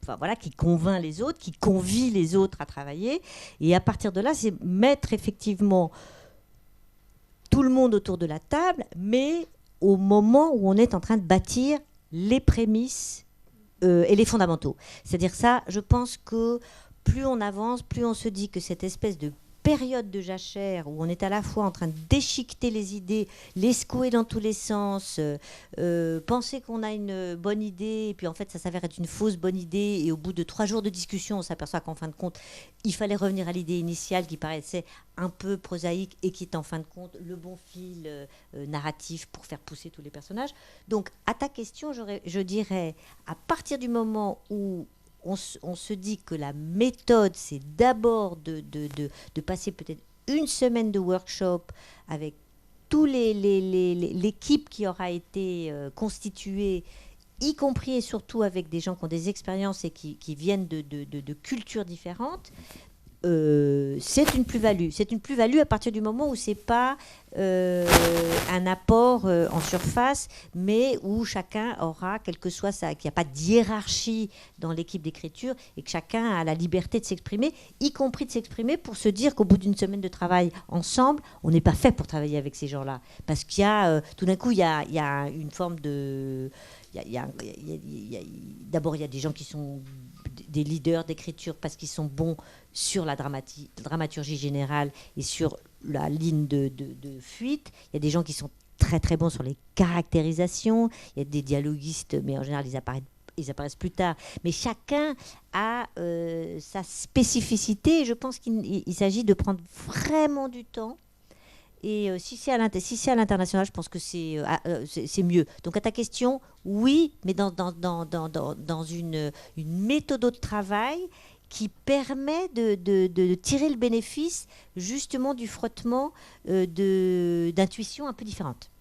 enfin, voilà, qui convainc les autres, qui convie les autres à travailler. Et à partir de là, c'est mettre effectivement tout le monde autour de la table, mais au moment où on est en train de bâtir les prémices et les fondamentaux. C'est-à-dire ça, je pense que plus on avance, plus on se dit que cette espèce de période de jachère où on est à la fois en train de déchiqueter les idées, les secouer dans tous les sens, penser qu'on a une bonne idée et puis en fait ça s'avère être une fausse bonne idée et au bout de 3 jours de discussion on s'aperçoit qu'en fin de compte il fallait revenir à l'idée initiale qui paraissait un peu prosaïque et qui est en fin de compte le bon fil narratif pour faire pousser tous les personnages. Donc à ta question je dirais à partir du moment où on se dit que la méthode, c'est d'abord de passer peut-être une semaine de workshop avec tous l'équipe qui aura été constituée, y compris et surtout avec des gens qui ont des expériences et qui viennent de cultures différentes. C'est une plus-value. C'est une plus-value à partir du moment où c'est pas un apport en surface, mais où chacun aura, quel que soit ça, qu'il n'y a pas de hiérarchie dans l'équipe d'écriture et que chacun a la liberté de s'exprimer, y compris de s'exprimer pour se dire qu'au bout d'une semaine de travail ensemble, on n'est pas fait pour travailler avec ces gens-là. Parce qu'il y a, tout d'un coup, il y a une forme de... D'abord, il y a des gens qui sont des leaders d'écriture parce qu'ils sont bons sur la dramaturgie générale et sur la ligne de fuite. Il y a des gens qui sont très très bons sur les caractérisations. Il y a des dialoguistes, mais en général ils apparaissent plus tard. Mais chacun a sa spécificité et je pense qu'il s'agit de prendre vraiment du temps. Et si c'est à l'international, je pense que c'est mieux. Donc à ta question, oui, mais dans une méthode de travail qui permet de tirer le bénéfice justement du frottement d'intuitions un peu différentes.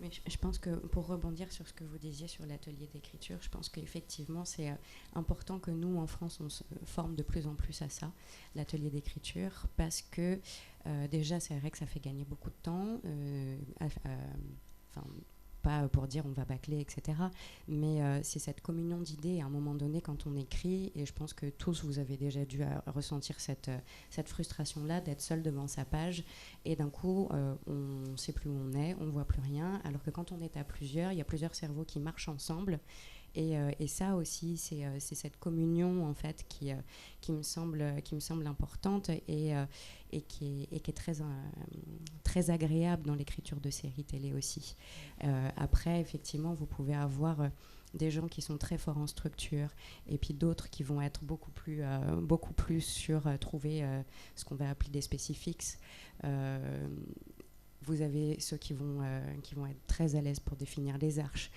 Mais je pense que pour rebondir sur ce que vous disiez sur l'atelier d'écriture, je pense qu'effectivement c'est important que nous en France on se forme de plus en plus à ça, l'atelier d'écriture, parce que déjà c'est vrai que ça fait gagner beaucoup de temps, pas pour dire on va bâcler, etc. Mais c'est cette communion d'idées à un moment donné quand on écrit, et je pense que tous vous avez déjà dû ressentir cette frustration-là d'être seul devant sa page, et d'un coup on ne sait plus où on est, on ne voit plus rien, alors que quand on est à plusieurs, il y a plusieurs cerveaux qui marchent ensemble. Et ça aussi, c'est cette communion en fait qui me semble importante et qui est très agréable dans l'écriture de séries télé aussi. Après, effectivement, vous pouvez avoir des gens qui sont très forts en structure et puis d'autres qui vont être beaucoup plus sur trouver ce qu'on va appeler des spécifiques. Vous avez ceux qui vont être très à l'aise pour définir les arches,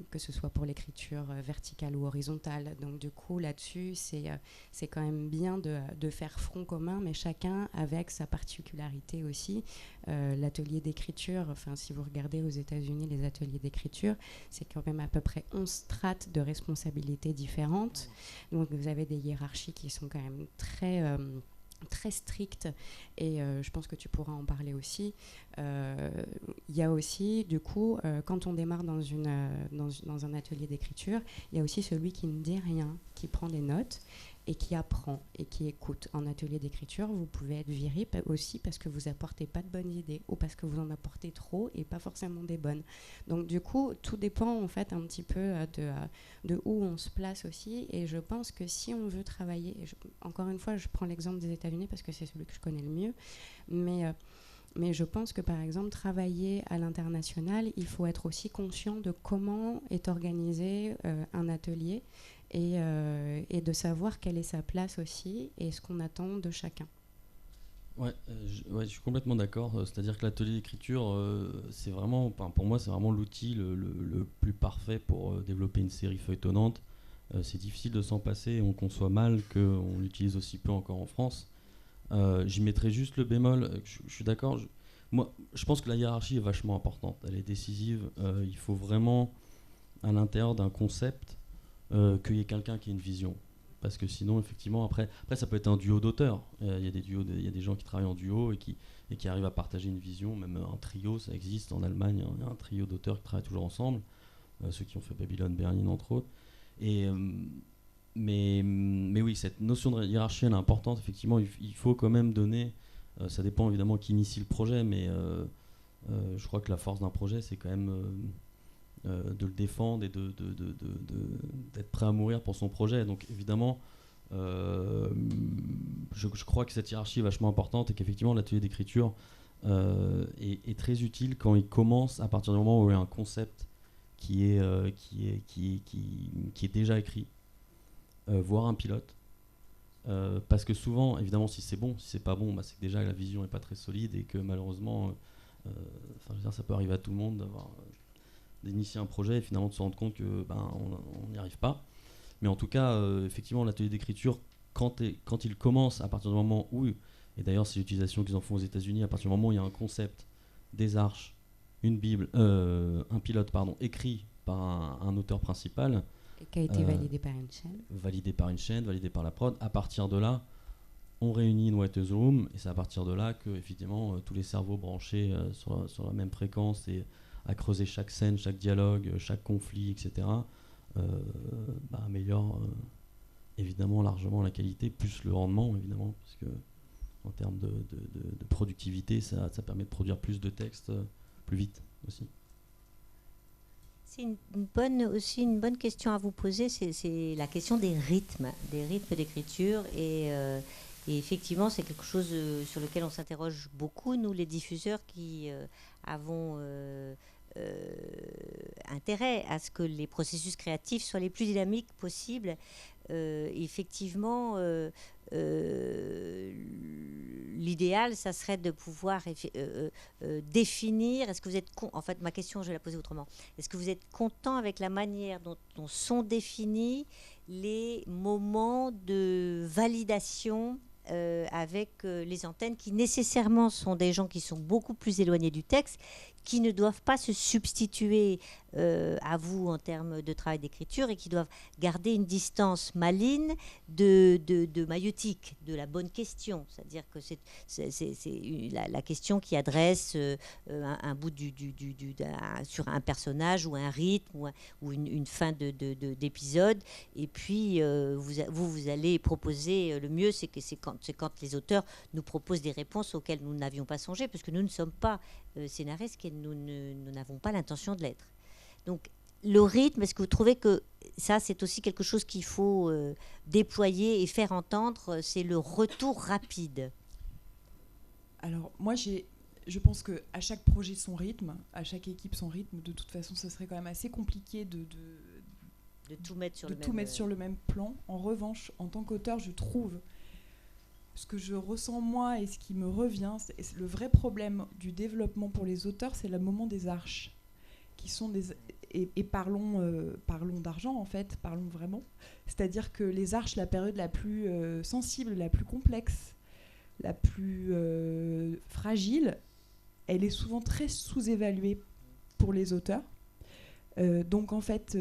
que ce soit pour l'écriture verticale ou horizontale. Donc du coup, là-dessus, c'est quand même bien de faire front commun, mais chacun avec sa particularité aussi. L'atelier d'écriture, si vous regardez aux États-Unis, les ateliers d'écriture, c'est quand même à peu près 11 strates de responsabilités différentes. Donc vous avez des hiérarchies qui sont quand même très stricte et je pense que tu pourras en parler aussi. Il y a aussi, du coup, quand on démarre dans un atelier d'écriture, il y a aussi celui qui ne dit rien, qui prend des notes et qui apprend et qui écoute en atelier d'écriture, vous pouvez être viré aussi parce que vous apportez pas de bonnes idées ou parce que vous en apportez trop et pas forcément des bonnes. Donc du coup, tout dépend en fait un petit peu de où on se place aussi. Et je pense que si on veut travailler, encore une fois, je prends l'exemple des États-Unis parce que c'est celui que je connais le mieux, mais je pense que par exemple, travailler à l'international, il faut être aussi conscient de comment est organisé un atelier. Et de savoir quelle est sa place aussi et ce qu'on attend de chacun. Ouais, je suis complètement d'accord. C'est-à-dire que l'atelier d'écriture, c'est vraiment, pour moi, c'est vraiment l'outil le plus parfait pour développer une série feuilletonnante. C'est difficile de s'en passer et on conçoit mal qu'on l'utilise aussi peu encore en France. J'y mettrais juste le bémol. Je suis d'accord. Moi, je pense que la hiérarchie est vachement importante. Elle est décisive. Il faut vraiment, à l'intérieur d'un concept, qu'il y ait quelqu'un qui ait une vision, parce que sinon effectivement après ça peut être un duo d'auteurs, il y a des gens qui travaillent en duo et qui arrivent à partager une vision, même un trio, ça existe en Allemagne, il y a un trio d'auteurs qui travaillent toujours ensemble, ceux qui ont fait Babylone Berlin entre autres, et mais oui, cette notion de hiérarchie elle est importante, effectivement. Il faut quand même donner, ça dépend évidemment qui initie le projet, mais je crois que la force d'un projet c'est quand même de le défendre et d'être prêt à mourir pour son projet. Donc évidemment, je crois que cette hiérarchie est vachement importante et qu'effectivement l'atelier d'écriture est très utile quand il commence à partir du moment où il y a un concept qui est déjà écrit, voire un pilote. Parce que souvent, évidemment, si c'est bon, si c'est pas bon, c'est que déjà la vision n'est pas très solide et que malheureusement, ça peut arriver à tout le monde d'initier un projet et finalement de se rendre compte que on n'y arrive pas. Mais en tout cas, effectivement, l'atelier d'écriture, quand il commence, à partir du moment où, et d'ailleurs c'est l'utilisation qu'ils en font aux États-Unis, à partir du moment où il y a un concept, des arches, une Bible, un pilote écrit par un auteur principal, et qui a été validé par une chaîne. Validé par une chaîne, validé par la prod. À partir de là, on réunit une writer's room et c'est à partir de là que effectivement tous les cerveaux branchés sur la même fréquence et à creuser chaque scène, chaque dialogue, chaque conflit, etc., améliore évidemment largement la qualité, plus le rendement, évidemment, parce que en termes de productivité, ça permet de produire plus de textes plus vite aussi. C'est une bonne question à vous poser, c'est la question des rythmes d'écriture et effectivement c'est quelque chose sur lequel on s'interroge beaucoup, nous les diffuseurs qui avons intérêt à ce que les processus créatifs soient les plus dynamiques possibles. Effectivement, l'idéal, ça serait de pouvoir définir. Est-ce que vous êtes en fait, ma question, je vais la poser autrement. Est-ce que vous êtes content avec la manière dont sont définis les moments de validation avec les antennes, qui nécessairement sont des gens qui sont beaucoup plus éloignés du texte, qui ne doivent pas se substituer à vous en termes de travail d'écriture et qui doivent garder une distance maligne de maïeutique, de la bonne question. C'est-à-dire que c'est la question qui adresse un bout sur un personnage ou un rythme ou une fin d'épisode. Et puis, vous allez proposer, le mieux, c'est quand les auteurs nous proposent des réponses auxquelles nous n'avions pas songé, parce que nous ne sommes pas scénaristes et nous n'avons pas l'intention de l'être. Donc, le rythme, est-ce que vous trouvez que ça, c'est aussi quelque chose qu'il faut déployer et faire entendre, c'est le retour rapide? Alors, moi, je pense qu'à chaque projet son rythme, à chaque équipe son rythme. De toute façon, ce serait quand même assez compliqué de tout mettre sur le même plan. En revanche, en tant qu'auteur, je trouve ce que je ressens moi et ce qui me revient, c'est le vrai problème du développement pour les auteurs, c'est le moment des arches, qui sont et parlons d'argent en fait, parlons vraiment. C'est-à-dire que les arches, la période la plus sensible, la plus complexe, la plus fragile, elle est souvent très sous-évaluée pour les auteurs. Donc en fait,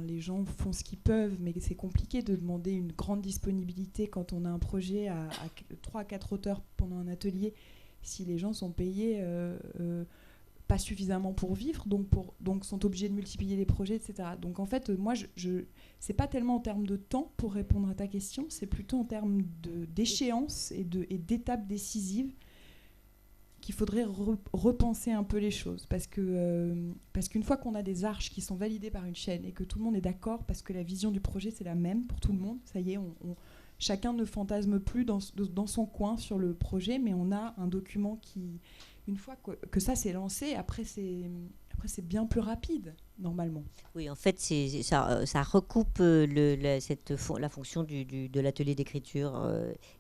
les gens font ce qu'ils peuvent, mais c'est compliqué de demander une grande disponibilité quand on a un projet à 3 à 4 auteurs pendant un atelier, si les gens sont payés pas suffisamment pour vivre, donc sont obligés de multiplier les projets, etc. Donc en fait, moi, c'est pas tellement en termes de temps pour répondre à ta question, c'est plutôt en termes d'échéance et d'étapes décisives qu'il faudrait repenser un peu les choses. Parce qu'une fois qu'on a des arches qui sont validées par une chaîne et que tout le monde est d'accord, parce que la vision du projet, c'est la même pour tout le monde, ça y est, chacun ne fantasme plus dans son coin sur le projet, mais on a un document qui... Une fois que ça s'est lancé, après c'est bien plus rapide, normalement. Oui, en fait, ça recoupe la fonction de l'atelier d'écriture.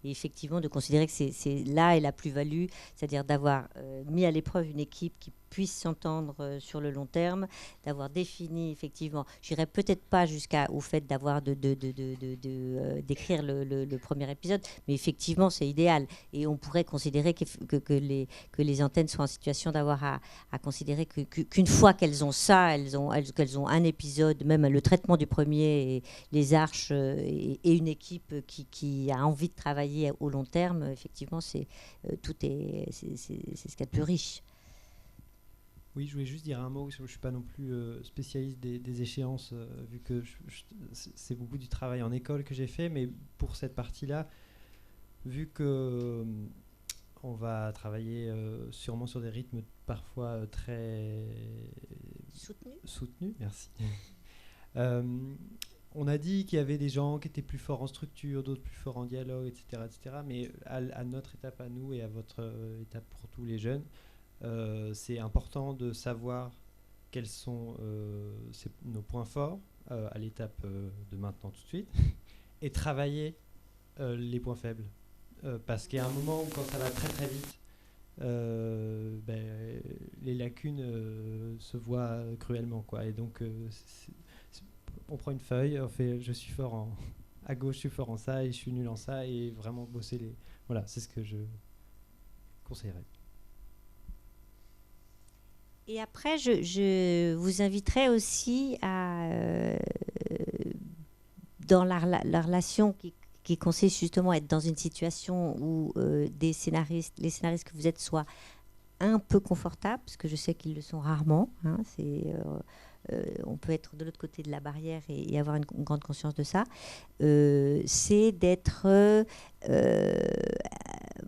Et effectivement, de considérer que c'est là est la plus-value, c'est-à-dire d'avoir mis à l'épreuve une équipe qui puisse s'entendre sur le long terme, d'avoir défini, effectivement, j'irais peut-être pas jusqu'au fait d'avoir d'écrire le premier épisode, mais effectivement, c'est idéal. Et on pourrait considérer que les antennes soient en situation d'avoir à considérer qu'une fois qu'elles ont ça, qu'elles ont un épisode, même le traitement du premier, et les arches et une équipe qui a envie de travailler au long terme, effectivement, c'est ce qu'il y a de plus riche. Oui, je voulais juste dire un mot. Je ne suis pas non plus spécialiste des échéances, vu que c'est beaucoup du travail en école que j'ai fait. Mais pour cette partie-là, vu que on va travailler sûrement sur des rythmes parfois très soutenus. Merci. On a dit qu'il y avait des gens qui étaient plus forts en structure, d'autres plus forts en dialogue, etc. etc. Mais à notre étape à nous et à votre étape pour tous les jeunes, c'est important de savoir quels sont nos points forts à l'étape de maintenant tout de suite et travailler les points faibles. Parce qu'il y a un moment où quand ça va très très vite, les lacunes se voient cruellement, quoi. Et donc on prend une feuille, on fait je suis fort à gauche, je suis fort en ça et je suis nul en ça, et vraiment bosser les... Voilà, c'est ce que je conseillerais. Et après, je vous inviterai aussi dans la relation qui consiste justement à être dans une situation où les scénaristes que vous êtes soient un peu confortables, parce que je sais qu'ils le sont rarement. Hein, on peut être de l'autre côté de la barrière et avoir une grande conscience de ça. C'est d'être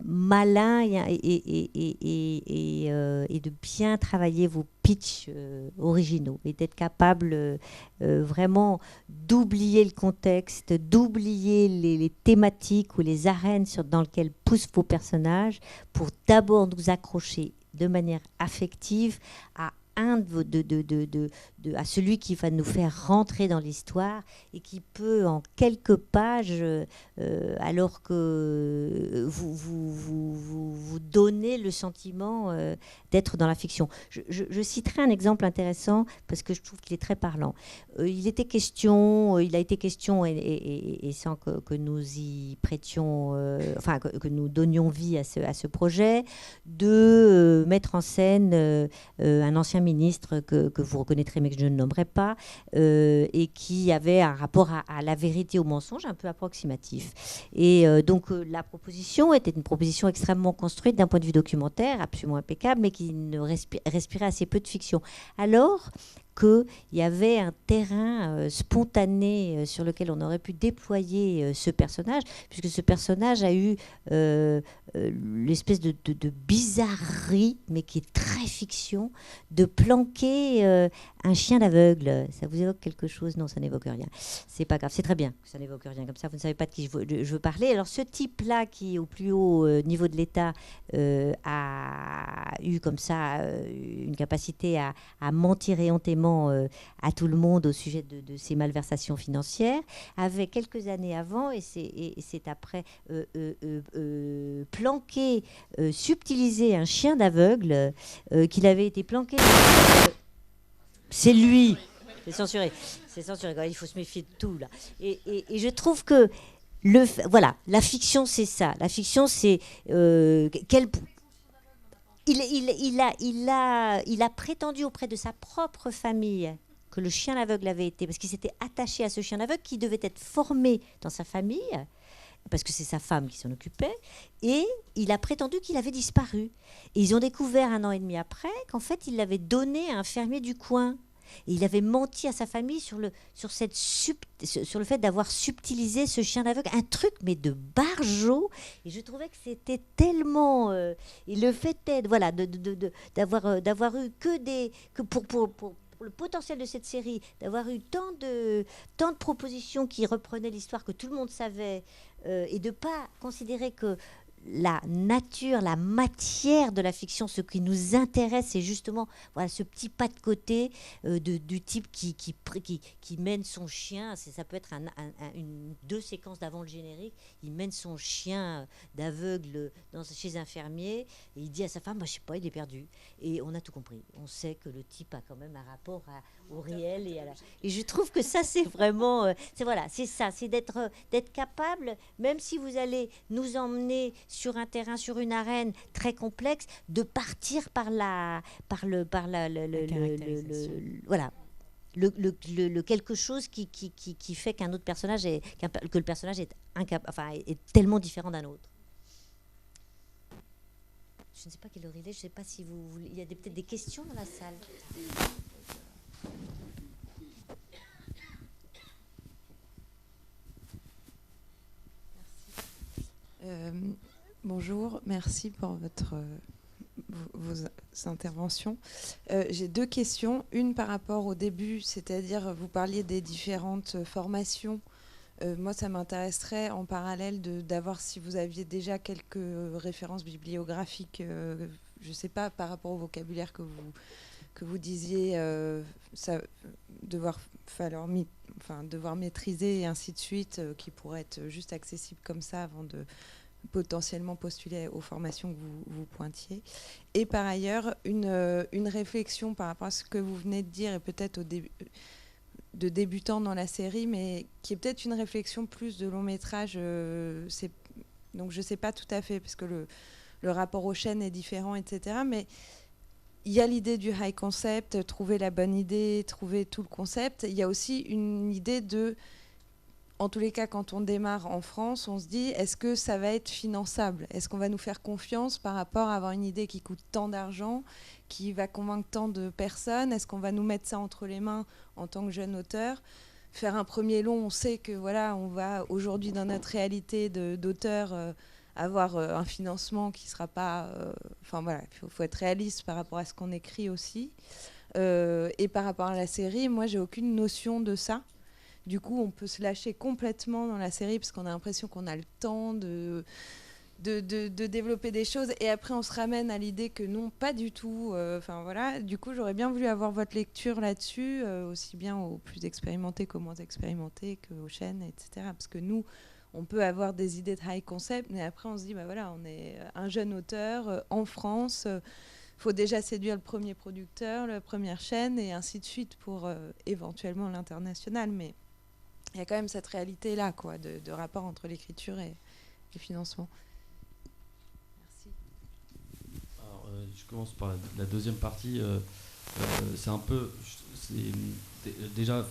malin et de bien travailler vos pitchs originaux et d'être capable vraiment d'oublier le contexte, d'oublier les thématiques ou les arènes dans lesquelles poussent vos personnages pour d'abord nous accrocher de manière affective à à celui qui va nous faire rentrer dans l'histoire et qui peut en quelques pages, alors que vous donnez le sentiment d'être dans la fiction. Je citerai un exemple intéressant parce que je trouve qu'il est très parlant. Il a été question, et sans que nous y prêtions, que nous donnions vie à ce projet, de mettre en scène un ancien ministre que vous reconnaîtrez mais que je ne nommerai pas, et qui avait un rapport à la vérité, au mensonge un peu approximatif. Et donc la proposition était une proposition extrêmement construite d'un point de vue documentaire, absolument impeccable, mais qui ne respirait assez peu de fiction. Alors qu'il y avait un terrain spontané sur lequel on aurait pu déployer ce personnage, puisque ce personnage a eu l'espèce de bizarrerie, mais qui est très fiction, de planquer un chien d'aveugle. Ça vous évoque quelque chose? Non, ça n'évoque rien. C'est pas grave, c'est très bien que ça n'évoque rien. Comme ça, vous ne savez pas de qui je veux parler. Alors, ce type-là, qui, au plus haut niveau de l'État, a eu comme ça une capacité à mentir éhontément à tout le monde au sujet de ces malversations financières, avait quelques années avant, et c'est après, planqué, subtilisé un chien d'aveugle qu'il avait été planqué. C'est lui. C'est censuré. C'est censuré. Il faut se méfier de tout, là. Et je trouve que voilà, la fiction, c'est ça. La fiction, c'est il a prétendu auprès de sa propre famille que le chien aveugle avait été, parce qu'il s'était attaché à ce chien aveugle qui devait être formé dans sa famille, parce que c'est sa femme qui s'en occupait, et il a prétendu qu'il avait disparu. Et ils ont découvert 1 an et demi après qu'en fait, il l'avait donné à un fermier du coin. Et il avait menti à sa famille sur le fait d'avoir subtilisé ce chien d'aveugle. Un truc, mais de barjot. Et je trouvais que c'était tellement... et le fait est, voilà, d'avoir eu que pour le potentiel de cette série, d'avoir eu tant de propositions qui reprenaient l'histoire que tout le monde savait, et de ne pas considérer que la nature, la matière de la fiction, ce qui nous intéresse, c'est justement voilà, ce petit pas de côté du type qui mène son chien. Ça peut être 2 séquences d'avant le générique. Il mène son chien d'aveugle chez un fermier et il dit à sa femme, je sais pas, il est perdu. Et on a tout compris. On sait que le type a quand même un rapport au réel. Et je trouve que ça, c'est vraiment... c'est ça, c'est d'être capable, même si vous allez nous emmener sur un terrain, sur une arène très complexe, de partir par le quelque chose qui fait qu'un autre personnage que le personnage est tellement différent d'un autre. Je ne sais pas quelle heure il est, je ne sais pas si vous voulez... Il y a peut-être des questions dans la salle. Bonjour, merci pour vos interventions. J'ai 2 questions. Une par rapport au début, c'est-à-dire vous parliez des différentes formations. Moi, ça m'intéresserait en parallèle d'avoir si vous aviez déjà quelques références bibliographiques, je ne sais pas, par rapport au vocabulaire que vous disiez, devoir maîtriser et ainsi de suite, qui pourrait être juste accessible comme ça avant de potentiellement postuler aux formations que vous pointiez. Et par ailleurs, une réflexion par rapport à ce que vous venez de dire, et peut-être au début de débutant dans la série, mais qui est peut-être une réflexion plus de long métrage. Donc je ne sais pas tout à fait, parce que le rapport aux chaînes est différent, etc. Mais il y a l'idée du high concept, trouver la bonne idée, trouver tout le concept. Il y a aussi une idée de... En tous les cas, quand on démarre en France, on se dit, est-ce que ça va être finançable ? Est-ce qu'on va nous faire confiance par rapport à avoir une idée qui coûte tant d'argent, qui va convaincre tant de personnes ? Est-ce qu'on va nous mettre ça entre les mains en tant que jeune auteur ? Faire un premier long, on sait que voilà, on va aujourd'hui dans notre réalité d'auteur avoir un financement qui ne sera pas... Enfin voilà, il faut être réaliste par rapport à ce qu'on écrit aussi. Et par rapport à la série, moi, j'ai aucune notion de ça. Du coup, on peut se lâcher complètement dans la série parce qu'on a l'impression qu'on a le temps de développer des choses. Et après, on se ramène à l'idée que non, pas du tout. Voilà. Du coup, j'aurais bien voulu avoir votre lecture là-dessus, aussi bien aux plus expérimentés qu'aux moins expérimentés, qu'aux chaînes, etc. Parce que nous, on peut avoir des idées de high concept, mais après, on se dit, voilà, on est un jeune auteur en France. Faut déjà séduire le premier producteur, la première chaîne, et ainsi de suite pour éventuellement l'international. Mais il y a quand même cette réalité-là, quoi, de rapport entre l'écriture et le financement. Merci. Alors, je commence par la deuxième partie. C'est un peu... déjà,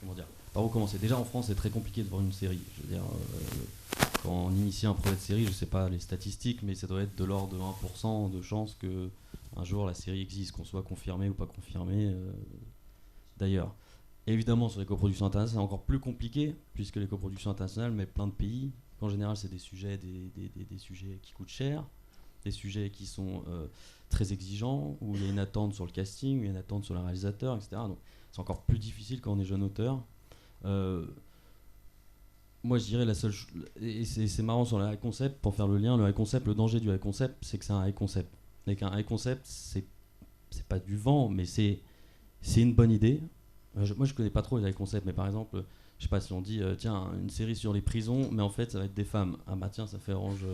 comment dire ? Par où commencer ? Déjà, en France, c'est très compliqué de voir une série. Je veux dire, quand on initie un projet de série, je ne sais pas les statistiques, mais ça doit être de l'ordre de 1% de chance qu'un jour la série existe, qu'on soit confirmé ou pas confirmé d'ailleurs. Évidemment, sur les coproductions internationales, c'est encore plus compliqué, puisque les coproductions internationales mettent plein de pays. En général, c'est des sujets qui coûtent cher, des sujets qui sont très exigeants, où il y a une attente sur le casting, où il y a une attente sur le réalisateur, etc. Donc, c'est encore plus difficile quand on est jeune auteur. Moi, je dirais la seule chose, et c'est marrant sur le high concept, pour faire le lien, le danger du high concept, c'est que c'est un high concept. Et qu'un high concept, c'est pas du vent, mais c'est une bonne idée. Moi, je connais pas trop les high concepts, mais par exemple, je sais pas si on dit, tiens, une série sur les prisons, mais en fait, ça va être des femmes. Ah bah tiens, ça fait Orange.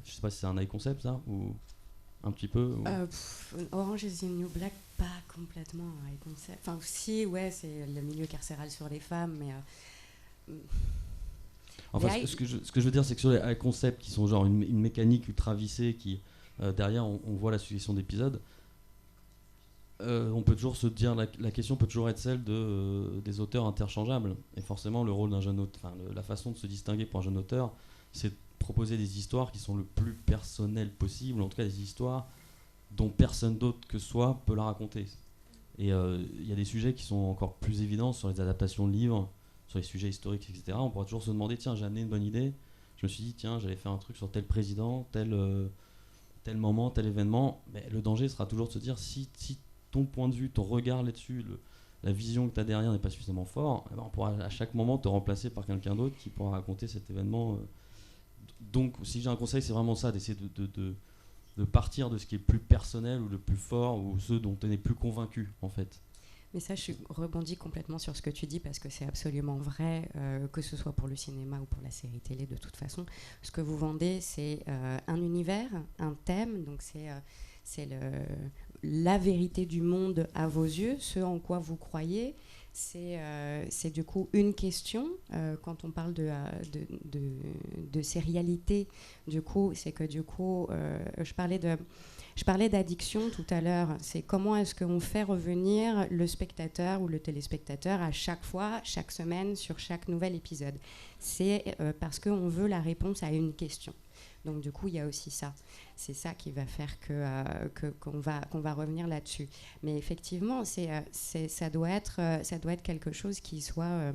Je sais pas si c'est un high concept, ça, ou un petit peu ou... Orange is the New Black, pas complètement un high concept. Enfin, si, ouais, c'est le milieu carcéral sur les femmes, mais... Enfin, ce que je veux dire, c'est que sur les high concepts qui sont genre une mécanique ultra vissée, qui derrière on voit la succession d'épisodes, on peut toujours se dire, la question peut toujours être celle des auteurs interchangeables. Et forcément, le rôle d'un jeune auteur, la façon de se distinguer pour un jeune auteur, c'est de proposer des histoires qui sont le plus personnelles possible, en tout cas des histoires dont personne d'autre que soi peut la raconter. Et il y a des sujets qui sont encore plus évidents sur les adaptations de livres, sur les sujets historiques, etc. On pourra toujours se demander, tiens, j'ai amené une bonne idée. Je me suis dit, tiens, j'allais faire un truc sur tel président, tel moment, tel événement. Mais le danger sera toujours de se dire, si ton point de vue, ton regard là-dessus, la vision que tu as derrière n'est pas suffisamment fort, eh ben on pourra à chaque moment te remplacer par quelqu'un d'autre qui pourra raconter cet événement. Donc, si j'ai un conseil, c'est vraiment ça, d'essayer de partir de ce qui est le plus personnel ou le plus fort ou ceux dont on est plus convaincu, en fait. Mais ça, je rebondis complètement sur ce que tu dis parce que c'est absolument vrai, que ce soit pour le cinéma ou pour la série télé, de toute façon. Ce que vous vendez, c'est un univers, un thème, donc c'est la vérité du monde à vos yeux, ce en quoi vous croyez. C'est du coup une question. Quand on parle de sérialité, du coup, c'est que du coup, je parlais d'addiction tout à l'heure. C'est comment est-ce qu'on fait revenir le spectateur ou le téléspectateur à chaque fois, chaque semaine, sur chaque nouvel épisode. C'est parce qu'on veut la réponse à une question. Donc du coup, il y a aussi ça. C'est ça qui va faire qu'on va revenir là-dessus. Mais effectivement, ça doit être quelque chose qui soit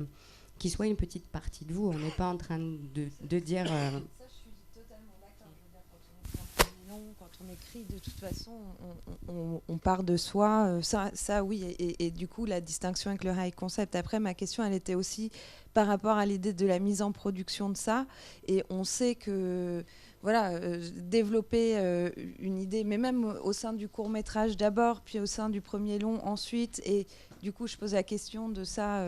une petite partie de vous. On n'est pas en train de dire... Ça, je suis totalement d'accord. Je veux dire, quand on écrit, de toute façon, on part de soi. Ça oui. Et du coup, la distinction avec le high concept. Après, ma question, elle était aussi par rapport à l'idée de la mise en production de ça. Et on sait que... Voilà, développer une idée, mais même au sein du court-métrage d'abord, puis au sein du premier long ensuite. Et du coup, je pose la question de ça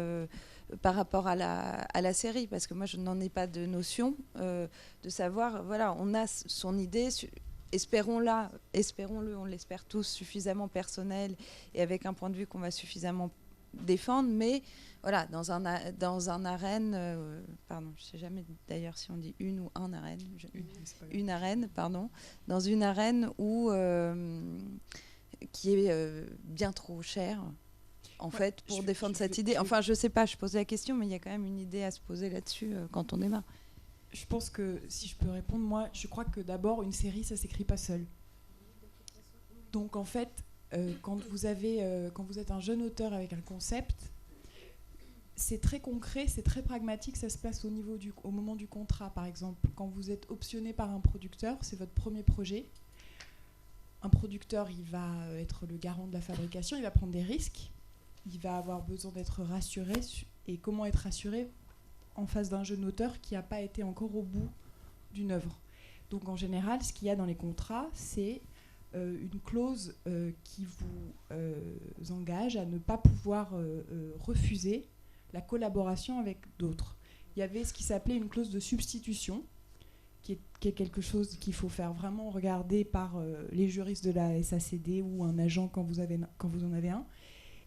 par rapport à la série, parce que moi, je n'en ai pas de notion de savoir, voilà, on a son idée, espérons-le, on l'espère tous, suffisamment personnel et avec un point de vue qu'on va suffisamment défendre, mais voilà, dans un arène, pardon, je sais jamais d'ailleurs si on dit une ou un arène, une arène, pardon, dans une arène où qui est bien trop chère, en fait, pour défendre cette idée. Enfin, je sais pas, je pose la question, mais il y a quand même une idée à se poser là-dessus quand on démarre. Je pense que, si je peux répondre, moi, je crois que d'abord, une série, ça s'écrit pas seul. Donc, en fait, quand vous êtes un jeune auteur avec un concept, c'est très concret, c'est très pragmatique, ça se passe au moment du contrat, par exemple. Quand vous êtes optionné par un producteur, c'est votre premier projet. Un producteur, il va être le garant de la fabrication, il va prendre des risques, il va avoir besoin d'être rassuré. Et comment être rassuré en face d'un jeune auteur qui n'a pas été encore au bout d'une œuvre. Donc en général, ce qu'il y a dans les contrats, c'est une clause qui vous engage à ne pas pouvoir refuser la collaboration avec d'autres. Il y avait ce qui s'appelait une clause de substitution, qui est quelque chose qu'il faut faire vraiment regarder par les juristes de la SACD ou un agent quand vous en avez un.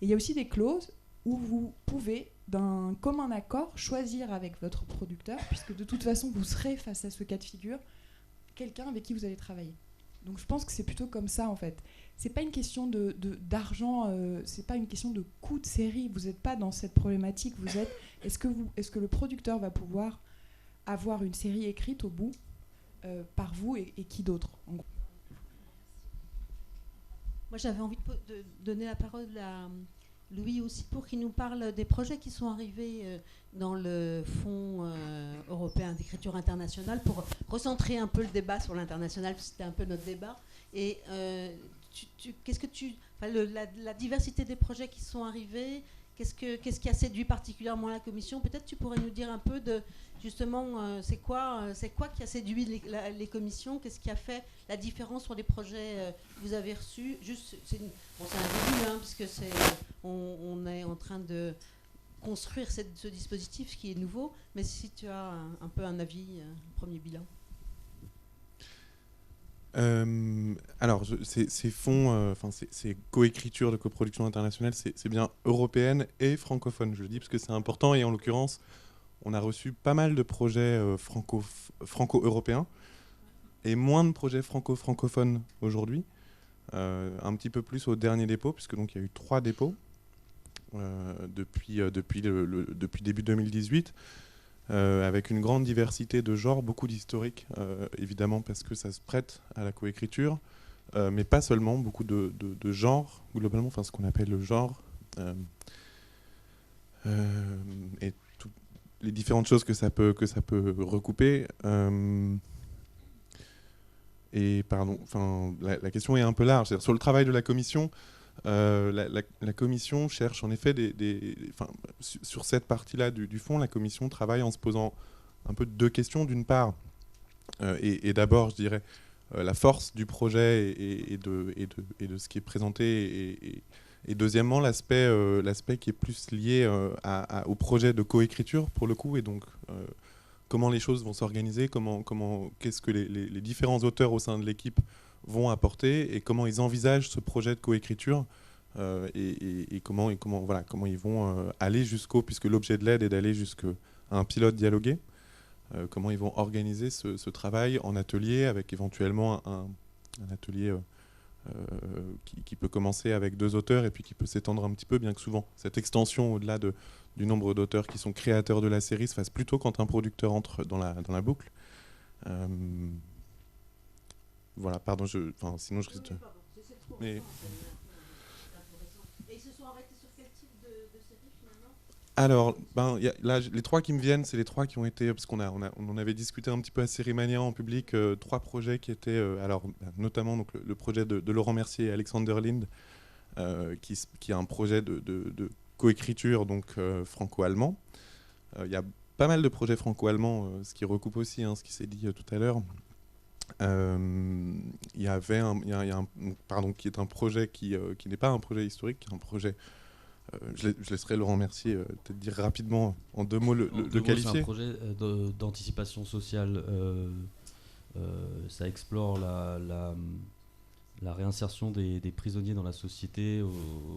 Et il y a aussi des clauses où vous pouvez, d'un commun accord, choisir avec votre producteur, puisque de toute façon, vous serez face à ce cas de figure, quelqu'un avec qui vous allez travailler. Donc je pense que c'est plutôt comme ça, en fait. C'est pas une question d'argent, c'est pas une question de coût de série. Vous n'êtes pas dans cette problématique. Est-ce que le producteur va pouvoir avoir une série écrite au bout par vous et qui d'autre, en gros. Moi, j'avais envie de donner la parole à Louis aussi pour qu'il nous parle des projets qui sont arrivés dans le Fonds européen d'écriture internationale pour recentrer un peu le débat sur l'international, parce que c'était un peu notre débat. Et la diversité des projets qui sont arrivés, qu'est-ce qui a séduit particulièrement la Commission? Peut-être tu pourrais nous dire un peu de justement c'est quoi qui a séduit les commissions? Qu'est-ce qui a fait la différence sur les projets que vous avez reçus? C'est un début, puisque on est en train de construire ce dispositif qui est nouveau, mais si tu as un peu un avis, un premier bilan. Alors, ces fonds, ces coécritures de coproduction internationale, c'est bien européenne et francophone. Je le dis parce que c'est important, et en l'occurrence, on a reçu pas mal de projets franco-européens et moins de projets francophones aujourd'hui. un petit peu plus au dernier dépôt, puisque donc il y a eu 3 dépôts depuis début 2018, avec une grande diversité de genres, beaucoup d'historiques, évidemment parce que ça se prête à la coécriture, mais pas seulement, beaucoup de genres, globalement, enfin ce qu'on appelle le genre, et toutes les différentes choses que ça peut recouper. Et pardon, la question est un peu large. Sur le travail de la commission, la commission cherche en effet sur cette partie-là du fond, la commission travaille en se posant un peu 2 questions. D'une part, et d'abord, je dirais, la force du projet et de ce qui est présenté, et deuxièmement, l'aspect qui est plus lié au projet de coécriture, pour le coup, et donc comment les choses vont s'organiser, qu'est-ce que les différents auteurs au sein de l'équipe vont apporter, et comment ils envisagent ce projet de coécriture, et comment ils vont aller jusqu'au, puisque l'objet de l'aide est d'aller jusqu'à un pilote dialogué, comment ils vont organiser ce travail en atelier, avec éventuellement un atelier qui peut commencer avec 2 auteurs et puis qui peut s'étendre un petit peu, bien que souvent cette extension au-delà du nombre d'auteurs qui sont créateurs de la série se fasse plutôt quand un producteur entre dans la boucle. Voilà, pardon, sinon je risque de... Mais... Et ils se sont arrêtés sur quel type de série finalement ? Alors, là, les 3 qui me viennent, c'est les 3 qui ont été, parce qu'on on en avait discuté un petit peu à Sérimania en public, 3 projets qui étaient, notamment donc, le projet de Laurent Mercier et Alexander Lind, qui est un projet de coécriture donc franco-allemand. Il y a pas mal de projets franco-allemands, ce qui recoupe aussi ce qui s'est dit tout à l'heure. Il y a qui est un projet qui n'est pas un projet historique, qui est un projet... je laisserai Laurent Mercier peut-être dire rapidement en 2 mots le qualifier. C'est un projet d'anticipation sociale. Ça explore la réinsertion des prisonniers dans la société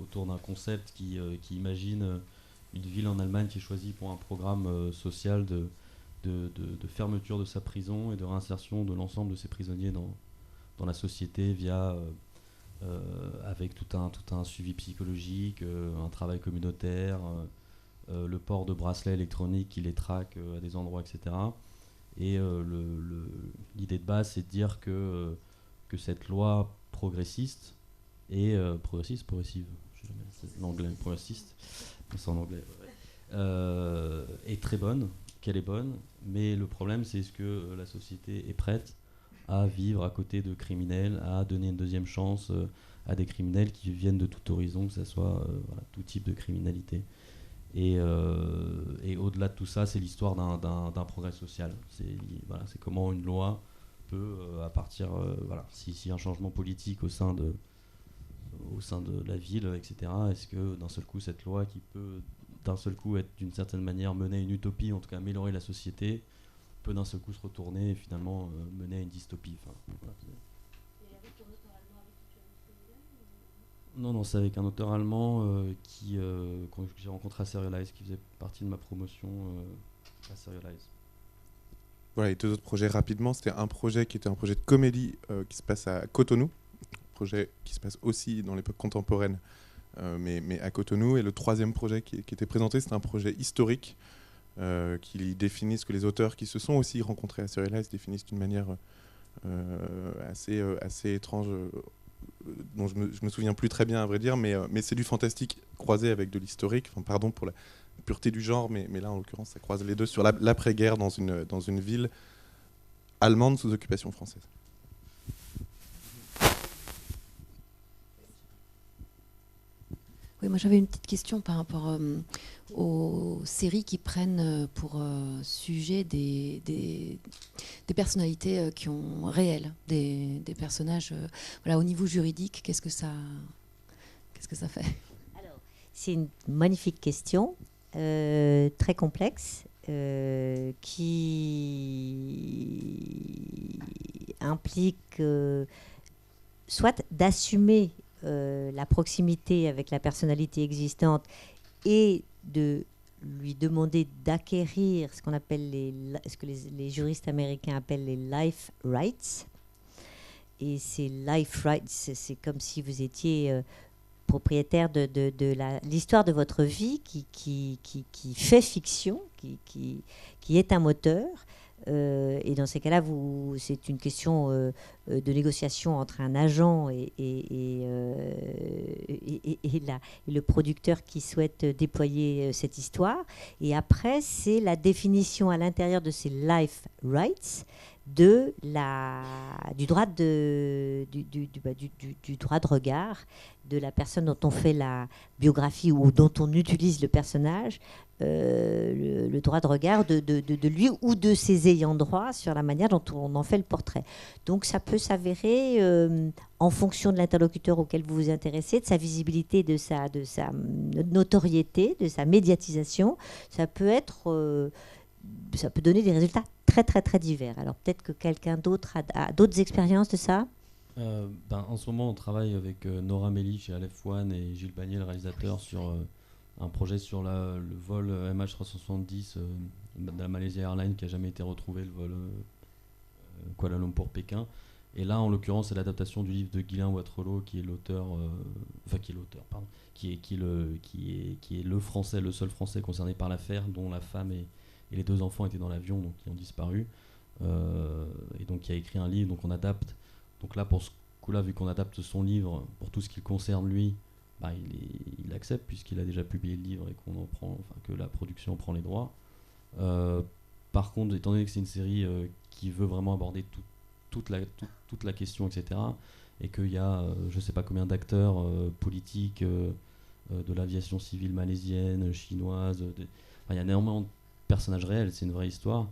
autour d'un concept qui imagine une ville en Allemagne qui est choisie pour un programme social de fermeture de sa prison et de réinsertion de l'ensemble de ces prisonniers dans la société via... avec tout un suivi psychologique, un travail communautaire, le port de bracelets électroniques qui les traquent à des endroits, etc. Et l'idée de base, c'est de dire que cette loi progressive, c'est l'anglais progressiste, c'est en anglais, est très bonne, qu'elle est bonne, mais le problème, c'est est-ce que la société est prête à vivre à côté de criminels, à donner une deuxième chance à des criminels qui viennent de tout horizon, que ce soit tout type de criminalité. Et au-delà de tout ça, c'est l'histoire d'un progrès social. C'est comment une loi peut, à partir, s'il y a un changement politique au sein de la ville, etc., est-ce que d'un seul coup, cette loi qui peut d'un seul coup être d'une certaine manière mener à une utopie, en tout cas améliorer la société, peut d'un seul coup se retourner et finalement mener à une dystopie. Non, c'est avec un auteur allemand que j'ai rencontré à Serialize, qui faisait partie de ma promotion à Serialize. Voilà, et 2 autres projets rapidement. C'était un projet qui était un projet de comédie qui se passe à Cotonou, un projet qui se passe aussi dans l'époque contemporaine, mais à Cotonou. Et le 3e projet qui était présenté, c'était un projet historique qui définit ce que les auteurs qui se sont aussi rencontrés à Serialize définissent d'une manière assez étrange, dont je me souviens plus très bien à vrai dire, mais c'est du fantastique croisé avec de l'historique. Enfin, pardon pour la pureté du genre, mais là en l'occurrence ça croise les deux sur l'après-guerre dans une ville allemande sous occupation française. Oui, moi j'avais une petite question par rapport aux séries qui prennent pour sujet des personnalités qui ont réelles, des personnages. Voilà, au niveau juridique, qu'est-ce que ça fait? Alors, c'est une magnifique question, très complexe, qui implique soit d'assumer la proximité avec la personnalité existante et de lui demander d'acquérir ce qu'on appelle ce que les juristes américains appellent les life rights, c'est life rights, c'est comme si vous étiez propriétaire de l'histoire de votre vie qui fait fiction, qui est un moteur. Et dans ces cas-là, c'est une question de négociation entre un agent et le producteur qui souhaite déployer cette histoire. Et après, c'est la définition à l'intérieur de ces life rights du droit de regard de la personne dont on fait la biographie ou dont on utilise le personnage, le droit de regard de lui ou de ses ayants droit sur la manière dont on en fait le portrait. Donc ça peut s'avérer, en fonction de l'interlocuteur auquel vous vous intéressez, de sa visibilité, de sa notoriété, de sa médiatisation, ça peut donner des résultats très très très divers. Alors peut-être que quelqu'un d'autre a d'autres expériences de ça. En ce moment, on travaille avec Nora Melli chez Aleph One et Gilles Bagné, le réalisateur, sur un projet sur le vol MH370 de la Malaysia Airlines qui n'a jamais été retrouvé, le vol Kuala Lumpur-Pékin. Et là, en l'occurrence, c'est l'adaptation du livre de Guylain Watrelot, qui est l'auteur, qui est le français, le seul français concerné par l'affaire, dont la femme et les 2 enfants étaient dans l'avion, donc qui ont disparu. Et donc, qui a écrit un livre, donc on adapte. Donc là, pour ce coup-là, vu qu'on adapte son livre, pour tout ce qui le concerne lui, il accepte puisqu'il a déjà publié le livre et que la production prend les droits. Par contre, étant donné que c'est une série qui veut vraiment aborder toute la question, etc., et qu'il y a je ne sais pas combien d'acteurs politiques de l'aviation civile malaisienne, chinoise, il y a énormément de personnages réels, c'est une vraie histoire.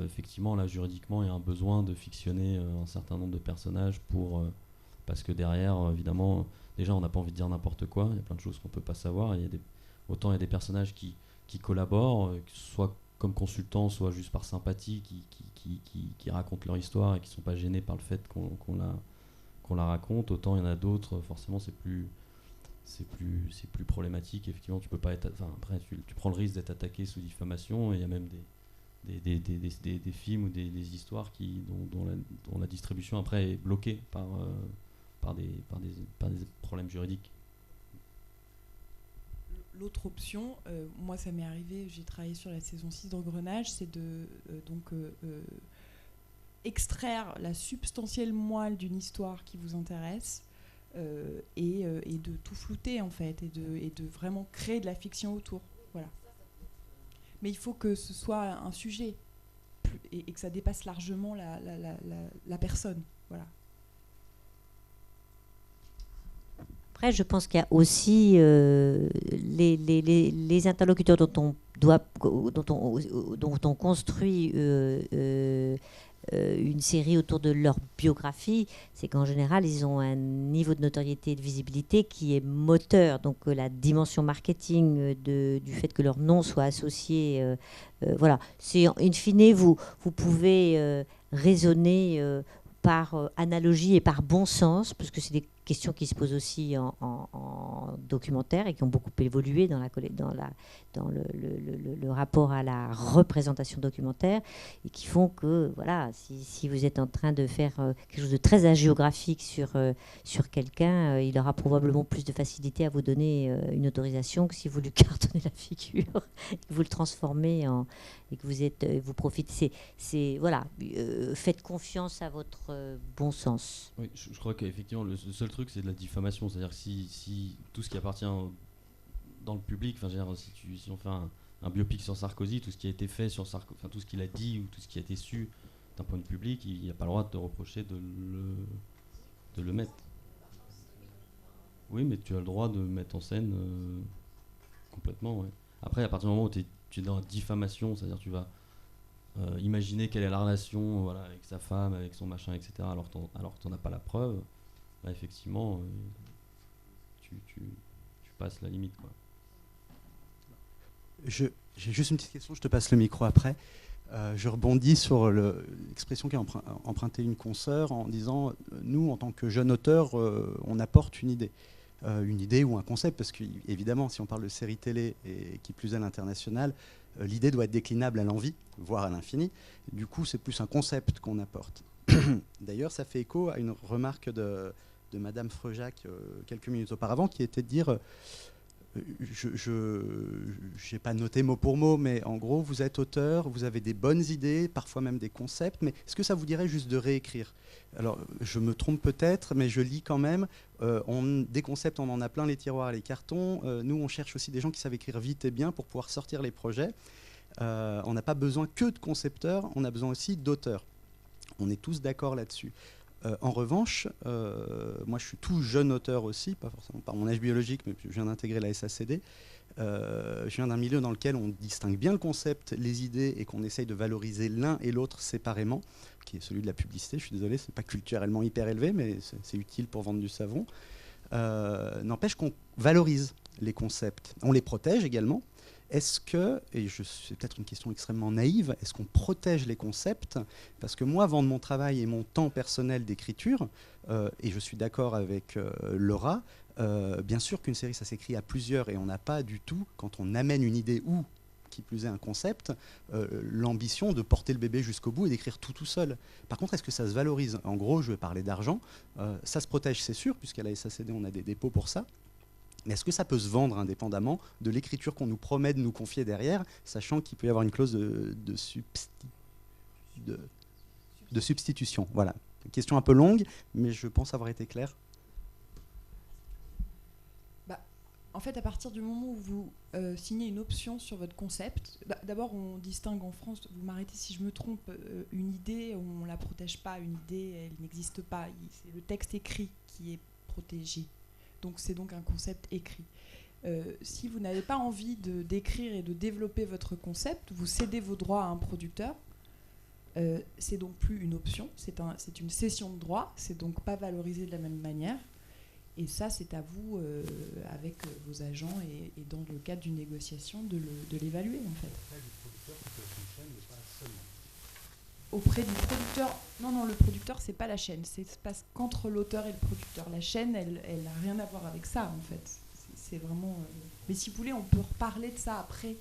Effectivement, là, juridiquement, il y a un besoin de fictionner un certain nombre de personnages parce que derrière, évidemment, déjà, on n'a pas envie de dire n'importe quoi. Il y a plein de choses qu'on ne peut pas savoir. Autant il y a des personnages qui collaborent, soit comme consultants, soit juste par sympathie, qui racontent leur histoire et qui ne sont pas gênés par le fait qu'on la raconte. Autant il y en a d'autres, forcément, c'est plus problématique. Effectivement, tu peux pas être. Après, tu prends le risque d'être attaqué sous diffamation, et il y a même des films ou des histoires dont la distribution après est bloquée par des problèmes juridiques. L'autre option, moi ça m'est arrivé, j'ai travaillé sur la saison 6 d'Engrenage, c'est de extraire la substantielle moelle d'une histoire qui vous intéresse et de tout flouter en fait, et de vraiment créer de la fiction autour. Voilà. Mais il faut que ce soit un sujet et que ça dépasse largement la personne. Voilà. Après, je pense qu'il y a aussi les interlocuteurs dont on construit une série autour de leur biographie. C'est qu'en général, ils ont un niveau de notoriété et de visibilité qui est moteur. Donc la dimension marketing du fait que leur nom soit associé, voilà. C'est in fine, vous pouvez raisonner par analogie et par bon sens, parce que c'est des questions qui se posent aussi en documentaire et qui ont beaucoup évolué dans le rapport à la représentation documentaire, et qui font que voilà, si vous êtes en train de faire quelque chose de très hagiographique sur quelqu'un, il aura probablement plus de facilité à vous donner une autorisation que si vous lui cartonnez la figure et que vous le transformez et que vous profitez. Voilà, faites confiance à votre bon sens. Oui, je crois qu'effectivement le seul truc, c'est de la diffamation. C'est-à-dire que si tout ce qui appartient dans le public, si on fait un biopic sur Sarkozy, tout ce qui a été fait sur Sarkozy, tout ce qu'il a dit ou tout ce qui a été su d'un point de vue public, il n'y a pas le droit de te reprocher de le mettre. Oui, mais tu as le droit de mettre en scène complètement. Ouais. Après, à partir du moment où tu es dans la diffamation, c'est-à-dire tu vas imaginer quelle est la relation avec sa femme, avec son machin, etc., alors que tu n'en as pas la preuve, là, effectivement, tu passes la limite, quoi. J'ai juste une petite question, je te passe le micro après. Je rebondis sur l'expression qu'a empruntée une consoeur en disant nous, en tant que jeune auteur, on apporte une idée ou un concept, parce qu'évidemment, si on parle de série télé et qui plus est à l'international, l'idée doit être déclinable à l'envi, voire à l'infini. Du coup, c'est plus un concept qu'on apporte. D'ailleurs, ça fait écho à une remarque de Madame Freujac quelques minutes auparavant, qui était de dire, je n'ai pas noté mot pour mot, mais en gros, vous êtes auteur, vous avez des bonnes idées, parfois même des concepts, mais est-ce que ça vous dirait juste de réécrire? Alors, je me trompe peut-être, mais je lis quand même. Des concepts, on en a plein les tiroirs et les cartons. Nous, on cherche aussi des gens qui savent écrire vite et bien pour pouvoir sortir les projets. On n'a pas besoin que de concepteurs, on a besoin aussi d'auteurs. On est tous d'accord là-dessus. En revanche, moi je suis tout jeune auteur aussi, pas forcément par mon âge biologique, mais je viens d'intégrer la SACD. Je viens d'un milieu dans lequel on distingue bien le concept, les idées, et qu'on essaye de valoriser l'un et l'autre séparément, qui est celui de la publicité. Je suis désolé, c'est pas culturellement hyper élevé, mais c'est utile pour vendre du savon. N'empêche qu'on valorise les concepts. On les protège également. Est-ce que, et c'est peut-être une question extrêmement naïve, est-ce qu'on protège les concepts? Parce que moi, vendre mon travail et mon temps personnel d'écriture, et je suis d'accord avec Laura, bien sûr qu'une série, ça s'écrit à plusieurs, et on n'a pas du tout, quand on amène une idée ou, qui plus est un concept, l'ambition de porter le bébé jusqu'au bout et d'écrire tout seul. Par contre, est-ce que ça se valorise? En gros, je vais parler d'argent, ça se protège, c'est sûr, puisqu'à la SACD, on a des dépôts pour ça. Mais est-ce que ça peut se vendre indépendamment de l'écriture qu'on nous promet de nous confier derrière, sachant qu'il peut y avoir une clause de substitution? Voilà. Question un peu longue, mais je pense avoir été clair. En fait, à partir du moment où vous signez une option sur votre concept, d'abord on distingue en France, vous m'arrêtez si je me trompe, une idée, on ne la protège pas, une idée, elle n'existe pas. C'est le texte écrit qui est protégé. Donc c'est donc un concept écrit. Si vous n'avez pas envie d'écrire et de développer votre concept, vous cédez vos droits à un producteur. C'est donc plus une option, c'est une cession de droits, c'est donc pas valorisé de la même manière. Et ça, c'est à vous, avec vos agents et dans le cadre d'une négociation, de l'évaluer en fait. Auprès du producteur, non, le producteur, c'est pas la chaîne, c'est se passe qu'entre l'auteur et le producteur. La chaîne, elle n'a rien à voir avec ça, en fait. C'est vraiment... Mais si vous voulez, on peut reparler de ça après.